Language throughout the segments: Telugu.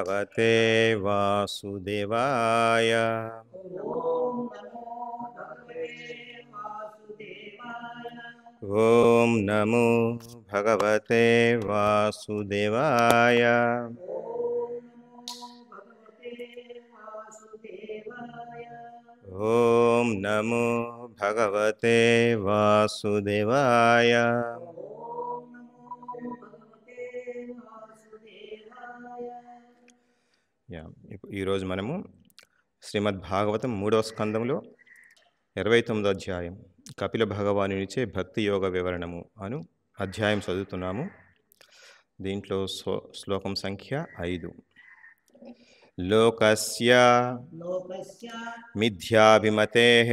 भगवते वासुदेवाय। ॐ नमो भगवते वासुदेवाय। ॐ नमो भगवते वासुदेवाय। ఈరోజు మనము శ్రీమద్ భాగవతం 3వ స్కందంలో 29వ అధ్యాయం కపిల భగవానునిచే భక్తి యోగ వివరణము అను అధ్యాయం చదువుతున్నాము. దీంట్లో శ్లోకం సంఖ్య 5. లోకస్య మిథ్యాభిమతేః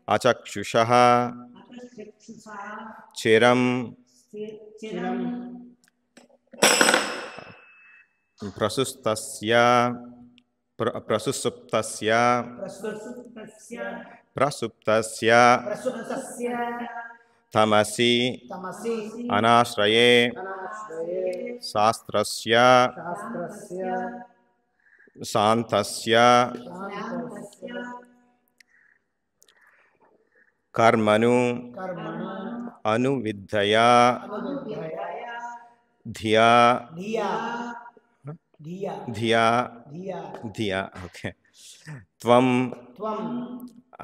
అచక్షుషః చిరం ప్రసుప్తస్య తమసి అనాశ్రయే శాస్త్రస్య శాంతస్య కర్మను అనువిద్ధయా ధియా ఓకే త్వం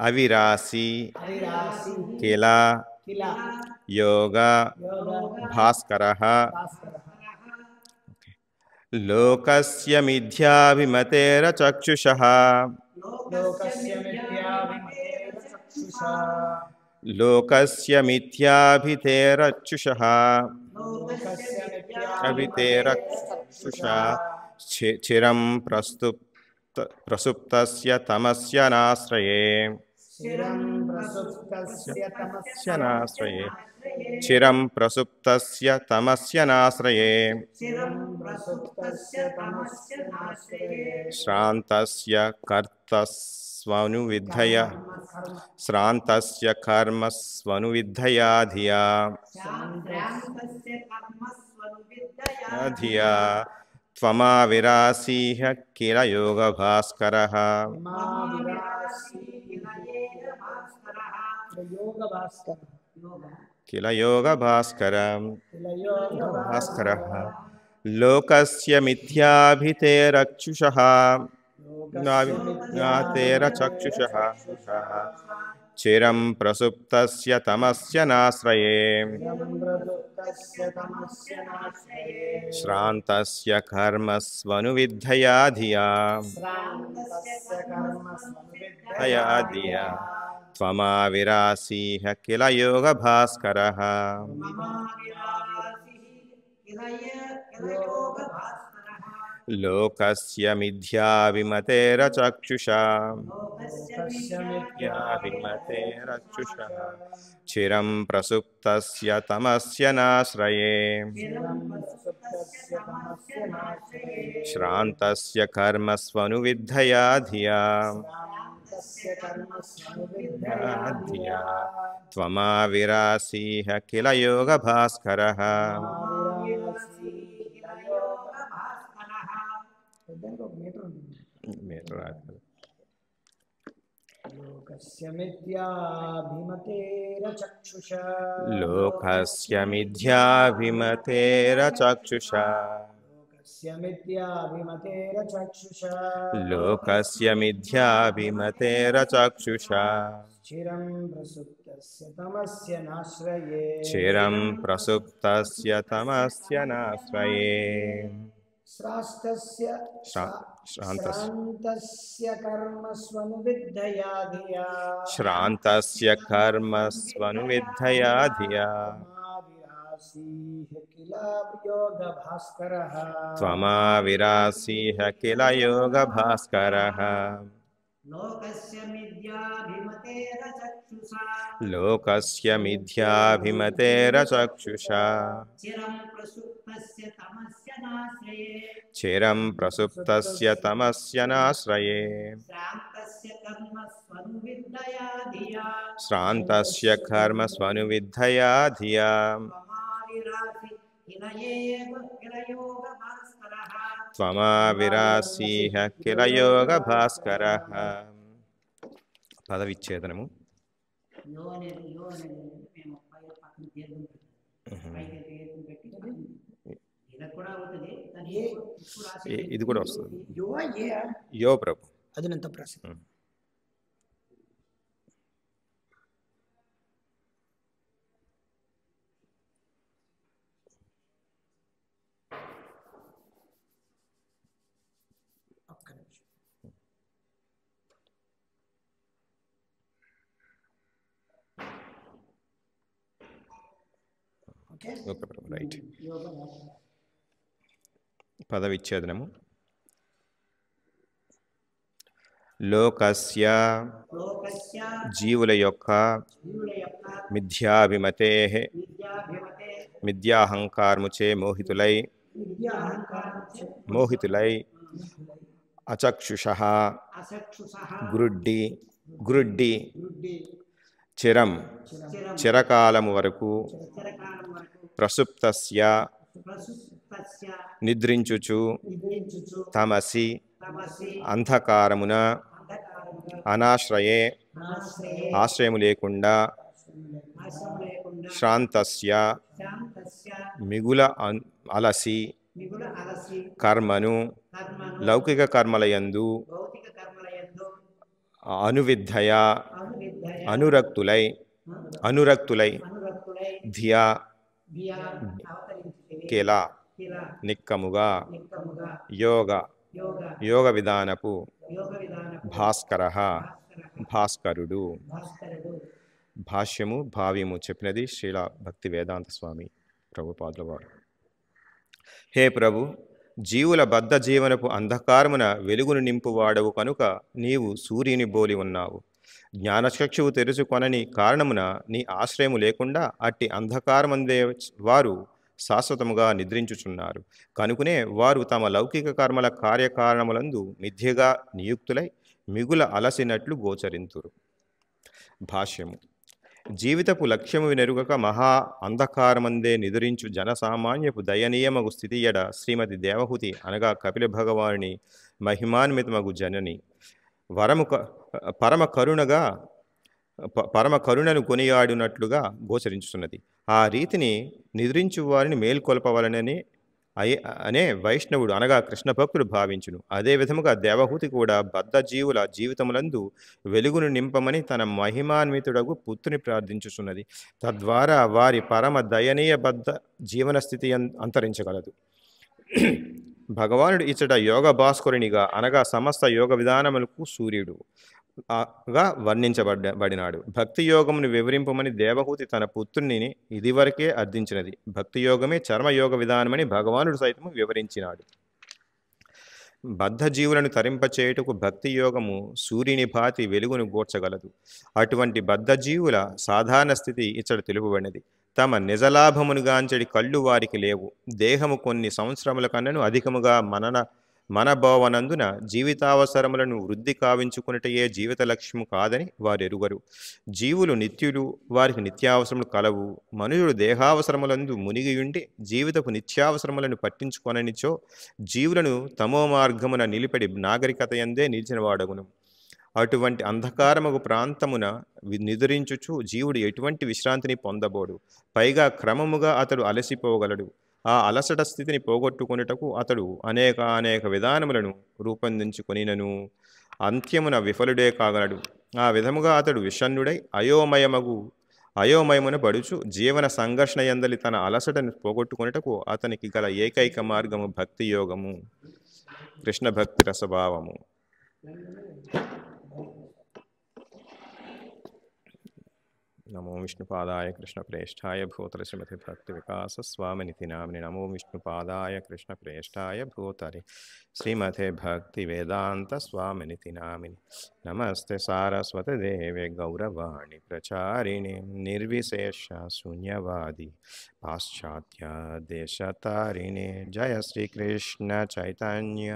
అవిరాసి కిల యోగ భాస్కరః. లోకస్య మిథ్యాభిమతేరచక్షుషః లోకస్య మిథ్యాభిమతేరచక్షుషః చిరం ప్రసుప్తస్య తమస్య నాశ్రయే చిరం ప్రసుప్తస్య తమస్య నాశ్రయే శ్రాంతస్య కర్తస్వనువిద్ధయా శ్రాంతస్య కర్మస్వనువిద్ధయా ధియా త్వమావిరాసీః కిల యోగ భాస్కరః. కిల యోగ భాస్కరః. లోకస్య మిథ్యాభిమతేరచక్షుషః చిరం ప్రసుప్తస్య తమస్య నాశ్రయే శ్రాంతస్య కర్మస్వనువిద్ధయా ధియా త్వమావిరాసీః కిల యోగ భాస్కరః. లోకస్య మిథ్యాభిమతేరచక్షుషా చిరం ప్రసుప్తస్య తమస్య నాశ్రయే శ్రాంతస్య కర్మస్వనువిద్ధయా ధియా త్వమావిరాసీః కిల యోగ భాస్కరః. లోకస్య మిథ్యాభిమతేరచక్షుషా లోకస్య మిథ్యాభిమతేరచక్షుషా చిరం ప్రసుప్తస్య తమస్య నాశ్రయే శ్రాంతస్య కర్మస్వనువిద్ధయా ధియా త్వమావిరాసీః కిల యోగ భాస్కరః. లోకస్య మిథ్యాభిమతేరచక్షుషా చిరం ప్రసుప్తస్య తమస్య నాశ్రయే శ్రాంతస్య కర్మస్వనువిద్ధయా ధియా త్వమావిరాసీహ కిల యోగ భాస్కరః. పదవిచ్ఛేదనము. ఇది కూడా వస్తుంది. యో ప్రభు అదంత ప్రశ్న. ఓకే ప్రభు, రైట్. పదవిచ్ఛేదనము. లోకస్య జీవుల యొక్క మిథ్యాభిమతే మిథ్యాహంకారముచే మోహితులై అచక్షుషః గురుడ్డి చిరకాలము వరకు ప్రసుప్తస్య నిద్రించుచు తమసి అంధకారమున అనాశ్రయే ఆశ్రయము లేకుండా శ్రాంతస్య మిగుల అలసి కర్మను లౌకిక కర్మలయందు అనువిద్ధయ అనురక్తులై ధియా కేలా నిక్కముగా యోగ విధానపు భాస్కరుడు. భాష్యము భావ్యము చెప్పినది శ్రీల భక్తి వేదాంత స్వామి ప్రభుపాదుల వారు. హే ప్రభు, జీవుల బద్ధ జీవనపు అంధకారమున వెలుగును నింపువాడవు కనుక నీవు సూర్యుని బోలి ఉన్నావు. జ్ఞానచక్షువు తెరుచుకొనని కారణమున నీ ఆశ్రయము లేకుండా అట్టి అంధకారమందే వారు శాశ్వతముగా నిద్రించుచున్నారు. కనుకనే వారు తమ లౌకిక కర్మల కార్యకారణములందు మిథ్యగా నియుక్తులై మిగుల అలసినట్లు గోచరింతురు. భాష్యము. జీవితపు లక్ష్యము నెరుగక మహా అంధకారమందే నిదురించు జనసామాన్యపు దయనీయమగు స్థితి ఎడ శ్రీమతి దేవహూతి అనగా కపిల భగవాని మహిమాన్వితమగు జనని పరమ కరుణను కొనియాడినట్లుగా గోచరించుతున్నది. ఆ రీతిని నిద్రించు వారిని మేల్కొల్పవలనని అనే వైష్ణవుడు అనగా కృష్ణ భక్తుడు భావించును. అదే విధముగా దేవహూతి కూడా బద్ధ జీవుల జీవితములందు వెలుగును నింపమని తన మహిమాన్వితుడగు పుత్రుని ప్రార్థించుచున్నది. తద్వారా వారి పరమ దయనీయ బద్ధ జీవన స్థితి అంతరించగలదు. భగవానుడు ఇచ్చట యోగ భాస్కరునిగా అనగా సమస్త యోగ విధానములకు సూర్యుడు గా వర్ణించబడినాడు. భక్తి యోగమును వివరింపమని దేవహూతి తన పుత్రుని ఇదివరకే అర్థించినది. భక్తి యోగమే చర్మయోగ విధానమని భగవానుడు సైతము వివరించినాడు. బద్ధ జీవులను తరింపచేయుటకు భక్తి యోగము సూర్యుని భాతి వెలుగును గూర్చగలదు. అటువంటి బద్ధ జీవుల సాధారణ స్థితి ఇచ్చట తెలుపబడినది. తమ నిజలాభమునుగాంచడి కళ్ళు వారికి లేవు. దేహము కొన్ని సంవత్సరముల కన్నను అధికముగా మనభోవనందున జీవితావసరములను వృద్ధి కావించుకున్నటయే జీవిత లక్ష్యము కాదని వారు ఎరుగరు. జీవులు నిత్యులు, వారికి నిత్యావసరములు కలవు. మనుషుడు దేహావసరములందు మునిగియుండి జీవితపు నిత్యావసరములను పట్టించుకొననిచో జీవులను తమో మార్గమున నిలిపడి నాగరికత యందే నిలిచినవాడగును. అటువంటి అంధకారముగు ప్రాంతమున నిదురించుచు జీవుడు ఎటువంటి విశ్రాంతిని పొందబోడు. పైగా క్రమముగా అతడు అలసిపోగలడు. ఆ అలసట స్థితిని పోగొట్టుకొనుటకు అతడు అనేక విధానములను రూపొందించుకొనినను అంత్యమున విఫలుడే కాగలడు. ఆ విధముగా అతడు విషణ్ణుడై అయోమయమున పడుచు జీవన సంఘర్షణ యందలి తన అలసటను పోగొట్టుకొనుటకు అతనికి గల ఏకైక మార్గము భక్తి యోగము, కృష్ణ భక్తి రసభావము. నమో విష్ణుపాదాయ కృష్ణప్రేష్ఠాయ భూతల శ్రీమతి భక్తి వికాస స్వామినితి నామిని. నమో విష్ణుపాదాయ కృష్ణప్రేష్ఠాయ భూతలి శ్రీమతే భక్తి వేదాంత స్వామినితి నామిని. నమస్తే సారస్వతి దేవే గౌరవాణి ప్రచారిణి నిర్విశేష శూన్యవాది పాశ్చాత్య దేశతారిణే జయ శ్రీకృష్ణ చైతన్య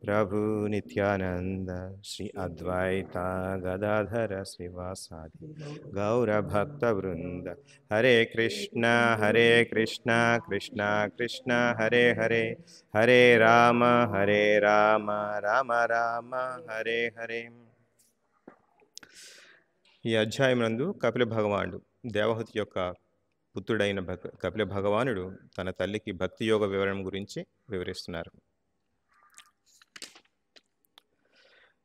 ప్రభు నిత్యానంద శ్రీ అద్వైత గదాధర శ్రీవాసాది గౌరభక్త వృంద హరే కృష్ణ కృష్ణ కృష్ణ హరే హరే హరే రామ రామ రామ హరే హరే. ఈ అధ్యాయం నందు కపిల భగవానుడు దేవహూతి యొక్క పుత్రుడైన కపిల భగవానుడు తన తల్లికి భక్తి యోగ వివరణ గురించి వివరిస్తున్నారు.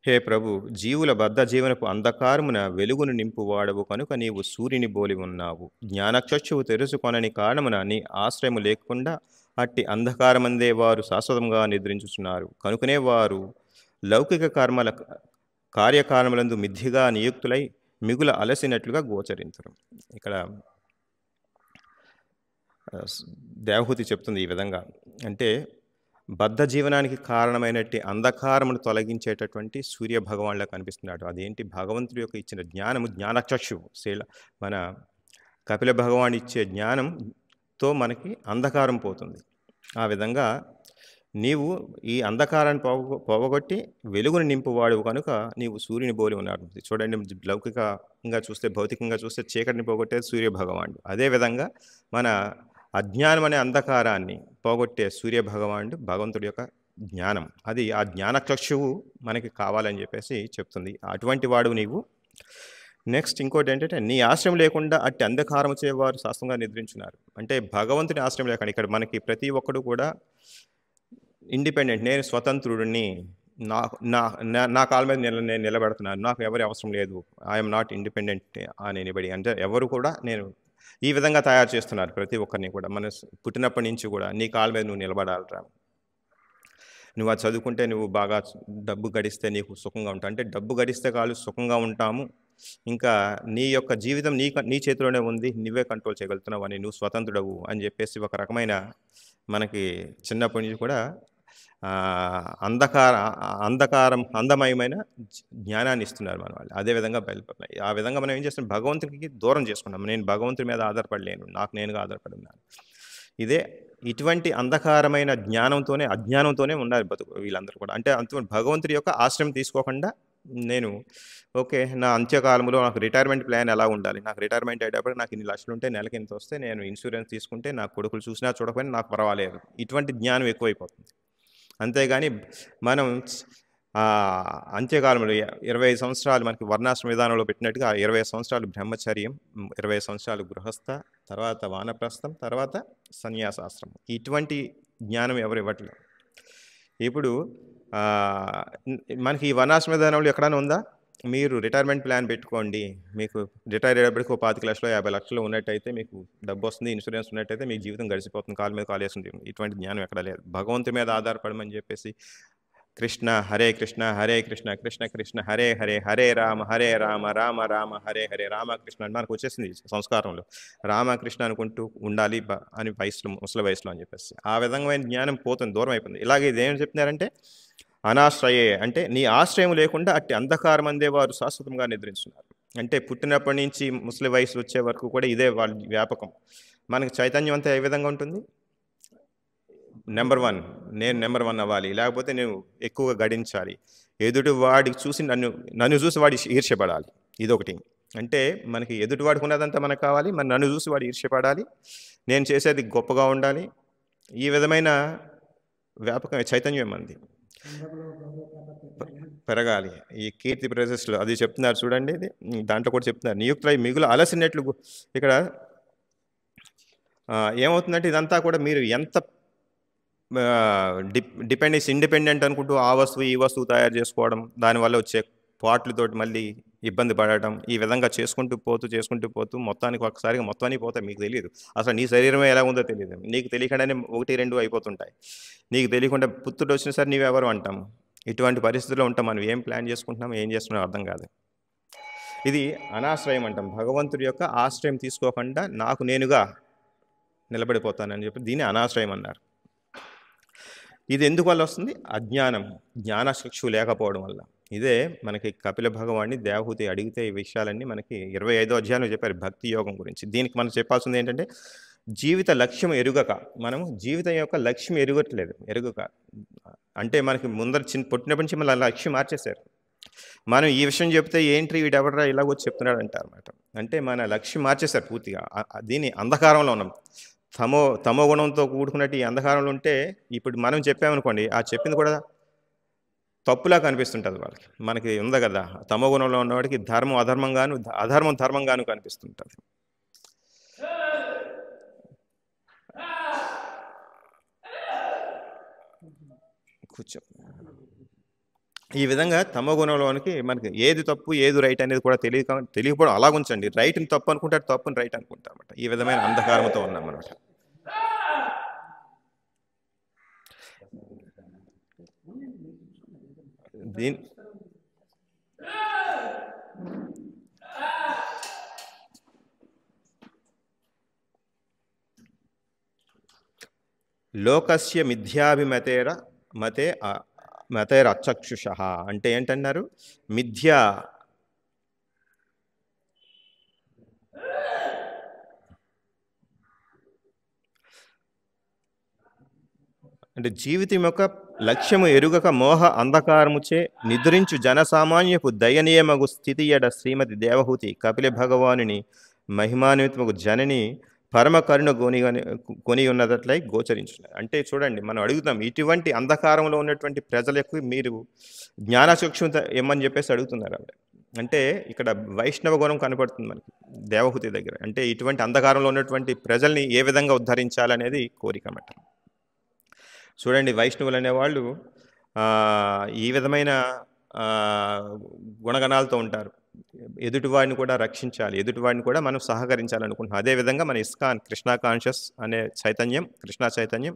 హే ప్రభు, జీవుల బద్ధ జీవనపు అంధకారమున వెలుగును నింపువాడవు కనుక నీవు సూర్యుని బోలి ఉన్నావు. జ్ఞానచక్షువు తెరుచుకొనని కారణమున నీ ఆశ్రయము లేకుండా అట్టి అంధకారమందే వారు శాశ్వతంగా నిద్రించుచున్నారు. కనుకనే వారు లౌకిక కార్యకారములందు మిథ్యగా నియుక్తులై మిగుల అలసినట్లుగా గోచరించరు. ఇక్కడ దేవహూతి చెప్తుంది ఈ విధంగా, అంటే బద్ధ జీవనానికి కారణమైనట్టి అంధకారమును తొలగించేటటువంటి సూర్య భగవాన్లా కనిపిస్తున్నాడు. అదేంటి? భగవంతుడి యొక్క ఇచ్చిన జ్ఞానము, జ్ఞానచక్షువు. మన కపిల భగవాన్ ఇచ్చే జ్ఞానంతో మనకి అంధకారం పోతుంది. ఆ విధంగా నీవు ఈ అంధకారాన్ని పోవగొట్టి వెలుగును నింపువాడు కనుక నీవు సూర్యుని బోలి ఉన్నాడు. చూడండి, లౌకికంగా చూస్తే, భౌతికంగా చూస్తే చీకటిని పోగొట్టేది సూర్య భగవానుడు. అదేవిధంగా మన అజ్ఞానం అనే అంధకారాన్ని పోగొట్టే సూర్య భగవానుడు భగవంతుడి యొక్క జ్ఞానం. అది ఆ జ్ఞానచక్షువు మనకి కావాలని చెప్పేసి చెప్తుంది. అటువంటి వాడు నీవు. నెక్స్ట్ ఇంకోటి ఏంటంటే, నీ ఆశ్రయం లేకుండా అట్టి అంధకారం వచ్చేవారు శాస్త్రంగా నిద్రించున్నారు. అంటే భగవంతుని ఆశ్రయం లేకుండా ఇక్కడ మనకి ప్రతి ఒక్కడు కూడా ఇండిపెండెంట్, నేను స్వతంత్రుడిని, నా కాళ్ళ మీద నేను నిలబెడుతున్నాను, నాకు ఎవరి అవసరం లేదు, ఐఎమ్ నాట్ ఇండిపెండెంట్ అని ఎనిబడి. అంటే ఎవరు కూడా నేను ఈ విధంగా తయారు చేస్తున్నారు ప్రతి ఒక్కరిని కూడా. మన పుట్టినప్పటి నుంచి కూడా నీ కాళ్ళ మీద నువ్వు నిలబడాలరా, నువ్వు అది చదువుకుంటే నువ్వు బాగా డబ్బు గడిస్తే నీకు సుఖంగా ఉంటావు. అంటే డబ్బు గడిస్తే కాళ్ళు సుఖంగా ఉంటాము, ఇంకా నీ యొక్క జీవితం నీ చేతిలోనే ఉంది, నువ్వే కంట్రోల్ చేయగలుగుతున్నావు అని, నువ్వు స్వతంత్రుడవు అని చెప్పేసి ఒక రకమైన మనకి చిన్నప్పటి నుంచి కూడా అందమయమైన జ్ఞానాన్ని ఇస్తున్నారు మన వాళ్ళు. అదేవిధంగా బయలుపడుతున్నాయి. ఆ విధంగా మనం ఏం చేస్తున్నాం, భగవంతుడికి దూరం చేసుకున్నాం. నేను భగవంతుడి మీద ఆధారపడలేను, నాకు నేనుగా ఆధారపడి ఉన్నాను. ఇటువంటి అంధకారమైన జ్ఞానంతోనే, అజ్ఞానంతోనే ఉన్నారు వీళ్ళందరూ కూడా. అంటే భగవంతుడి యొక్క ఆశ్రయం తీసుకోకుండా నేను ఓకే, నా అంత్యకాలంలో నాకు రిటైర్మెంట్ ప్లాన్ ఎలా ఉండాలి, నాకు రిటైర్మెంట్ అయ్యేటప్పుడు నాకు ఇన్ని లక్షలు ఉంటే నెలకి ఇంత వస్తే నేను ఇన్సూరెన్స్ తీసుకుంటే నా కొడుకులు చూసినా చూడకపోయినా నాకు పర్వాలేదు, ఇటువంటి జ్ఞానం ఎక్కువైపోతుంది. అంతేగాని మనం అంత్యకాలంలో 25 సంవత్సరాలు మనకి వర్ణాశ్రమ విధానంలో పెట్టినట్టుగా 25 సంవత్సరాలు బ్రహ్మచర్యం, 20 సంవత్సరాలు గృహస్థ, తర్వాత వానప్రస్థం, తర్వాత సన్యాసాశ్రమం. ఇటువంటి జ్ఞానం ఎవరు ఇవ్వట్లేదు. ఇప్పుడు మనకి ఈ వర్ణాశ్రమ విధానంలో ఎక్కడైనా ఉందా, మీరు రిటైర్మెంట్ ప్లాన్ పెట్టుకోండి, మీకు రిటైర్ అయ్యేటప్పటికి 25 లక్షలు 50 లక్షలు ఉన్నట్టయితే మీకు డబ్బు వస్తుంది, ఇన్సూరెన్స్ ఉన్నట్టయితే మీకు జీవితం గడిచిపోతుంది, కాలు మీద కాలు వేస్తుంది. ఇటువంటి జ్ఞానం ఎక్కడ లేదు. భగవంతుడి మీద ఆధారపడమని చెప్పేసి కృష్ణ హరే కృష్ణ కృష్ణ కృష్ణ హరే హరే, హరే రామ రామ రామ హరే హరే, రామకృష్ణ అని మనకు వచ్చేసింది సంస్కారంలో. రామకృష్ణ అనుకుంటూ ఉండాలి అని వయసులో, ముసలి వయసులో అని చెప్పేసి ఆ విధమైన జ్ఞానం పోతుంది, దూరం అయిపోతుంది. ఇలాగే ఇదేం చెప్తున్నారంటే, అనాశ్రయే అంటే నీ ఆశ్రయం లేకుండా అట్టి అంధకారం అందే వారు శాశ్వతంగా నిద్రించున్నారు. అంటే పుట్టినప్పటి నుంచి ముసలి వయసు వచ్చే వరకు కూడా ఇదే వాళ్ళ వ్యాపకం. మనకి చైతన్యం అంతా ఏ విధంగా ఉంటుంది, నెంబర్ 1, నేను నెంబర్ 1 అవ్వాలి, లేకపోతే నేను ఎక్కువగా గడించాలి, ఎదుటి వాడికి చూసి నన్ను చూసి వాడి ఈర్ష్యపడాలి. ఇదొకటి. అంటే మనకి ఎదుటివాడికి ఉన్నదంతా మనకు కావాలి, మరి నన్ను చూసి వాడు ఈర్ష్యపడాలి, నేను చేసేది గొప్పగా ఉండాలి. ఈ విధమైన వ్యాపకం చైతన్యం మంది పెరగాలి. ఈ కీర్తి ప్రశస్సులు అది చెప్తున్నారు చూడండి. ఇది దాంట్లో కూడా చెప్తున్నారు, నియుక్తులై మిగులు అలసినట్లు. ఇక్కడ ఏమవుతుందంటే ఇదంతా కూడా మీరు ఎంత ఇండిపెండెంట్ అనుకుంటూ ఆ వస్తువు ఈ వస్తువు తయారు చేసుకోవడం, దానివల్ల వచ్చే పాటలతోటి మళ్ళీ ఇబ్బంది పడటం, ఈ విధంగా చేసుకుంటూ పోతూ మొత్తానికి ఒకసారిగా మొత్తానికి పోతాయి. మీకు తెలియదు అసలు నీ శరీరమే ఎలా ఉందో తెలియదు. నీకు తెలియకుండానే 1, 2 అయిపోతుంటాయి. నీకు తెలియకుండా పుత్రుడు వచ్చిన సరే నీవెవరు అంటాము. ఇటువంటి పరిస్థితుల్లో ఉంటాం. మనం ఏం ప్లాన్ చేసుకుంటున్నాం, ఏం చేస్తున్నాం అర్థం కాదు. ఇది అనాశ్రయం అంటాం. భగవంతుడి యొక్క ఆశ్రయం తీసుకోకుండా నాకు నేనుగా నిలబడిపోతానని చెప్పి దీన్ని అనాశ్రయం అన్నారు. ఇది ఎందుకు వల్ల వస్తుంది, అజ్ఞానం, జ్ఞానచక్షు లేకపోవడం వల్ల. ఇదే మనకి కపిల భగవాన్ని దేవహూతి అడిగితే ఈ విషయాలన్నీ మనకి 25వ అధ్యాయంలో చెప్పారు భక్తి యోగం గురించి. దీనికి మనం చెప్పాల్సింది ఏంటంటే, జీవిత లక్ష్యం ఎరుగక, మనము జీవితం యొక్క లక్ష్యం ఎరుగక అంటే మనకి ముందర పుట్టినప్పటి నుంచి మన లక్ష్యం మార్చేశారు. మనం ఈ విషయం చెప్తే ఏంటి వీడెవడరా ఇలాగ వచ్చి చెప్తున్నాడు అంటారు అనమాట. అంటే మన లక్ష్యం మార్చేశారు పూర్తిగా. దీన్ని అంధకారంలో ఉన్నాం. తమో గుణంతో కూడుకున్నట్టు ఈ అంధకారంలో ఉంటే ఇప్పుడు మనం చెప్పామనుకోండి, ఆ చెప్పింది కూడా తప్పులా కనిపిస్తుంటుంది వాళ్ళకి. మనకి ఉంది కదా, తమో గుణంలో ఉన్నవాడికి ధర్మం అధర్మంగాను, అధర్మం ధర్మంగాను కనిపిస్తుంటుంది. కూర్చో. ఈ విధంగా తమో గుణంలోనికి మనకి ఏది తప్పు ఏది రైట్ అనేది కూడా తెలియకపోవడం అలాగుంచండి. రైట్ని తప్పు అనుకుంటారు, తప్పుని రైట్ అనుకుంటారు అనమాట. ఈ విధమైన అంధకారంతో ఉన్నాం అనమాట. లోకస్య మిథ్యాభిమతేర మతేరచక్షుష అంటే ఏంటన్నారు? మిథ్యా అంటే జీవితం యొక్క లక్ష్యము ఎరుగక మోహ అంధకారముచే నిద్రించు జనసామాన్యపు దయనీయమగు స్థితి ఎడ శ్రీమతి దేవహూతి కపిల భగవానుని మహిమాన్వితమగు జనని పరమ కరుణ కొని ఉన్నదట్లై గోచరించున్నారు. అంటే చూడండి, మనం అడుగుతాం ఇటువంటి అంధకారంలో ఉన్నటువంటి ప్రజలకు మీరు జ్ఞానచక్షు ఏమని చెప్పేసి అడుగుతున్నారు ఆవిడ. అంటే ఇక్కడ వైష్ణవ గుణం కనపడుతుంది మనకి దేవహూతి దగ్గర. అంటే ఇటువంటి అంధకారంలో ఉన్నటువంటి ప్రజల్ని ఏ విధంగా ఉద్ధరించాలనేది కోరిక అన్నమాట. చూడండి, వైష్ణవులు అనేవాళ్ళు ఈ విధమైన గుణగణాలతో ఉంటారు. ఎదుటివాడిని కూడా రక్షించాలి, ఎదుటివాడిని కూడా మనం సహకరించాలనుకుంటున్నాం. అదేవిధంగా మన ఇస్కాన్ కృష్ణా కాన్షియస్ అనే చైతన్యం, కృష్ణా చైతన్యం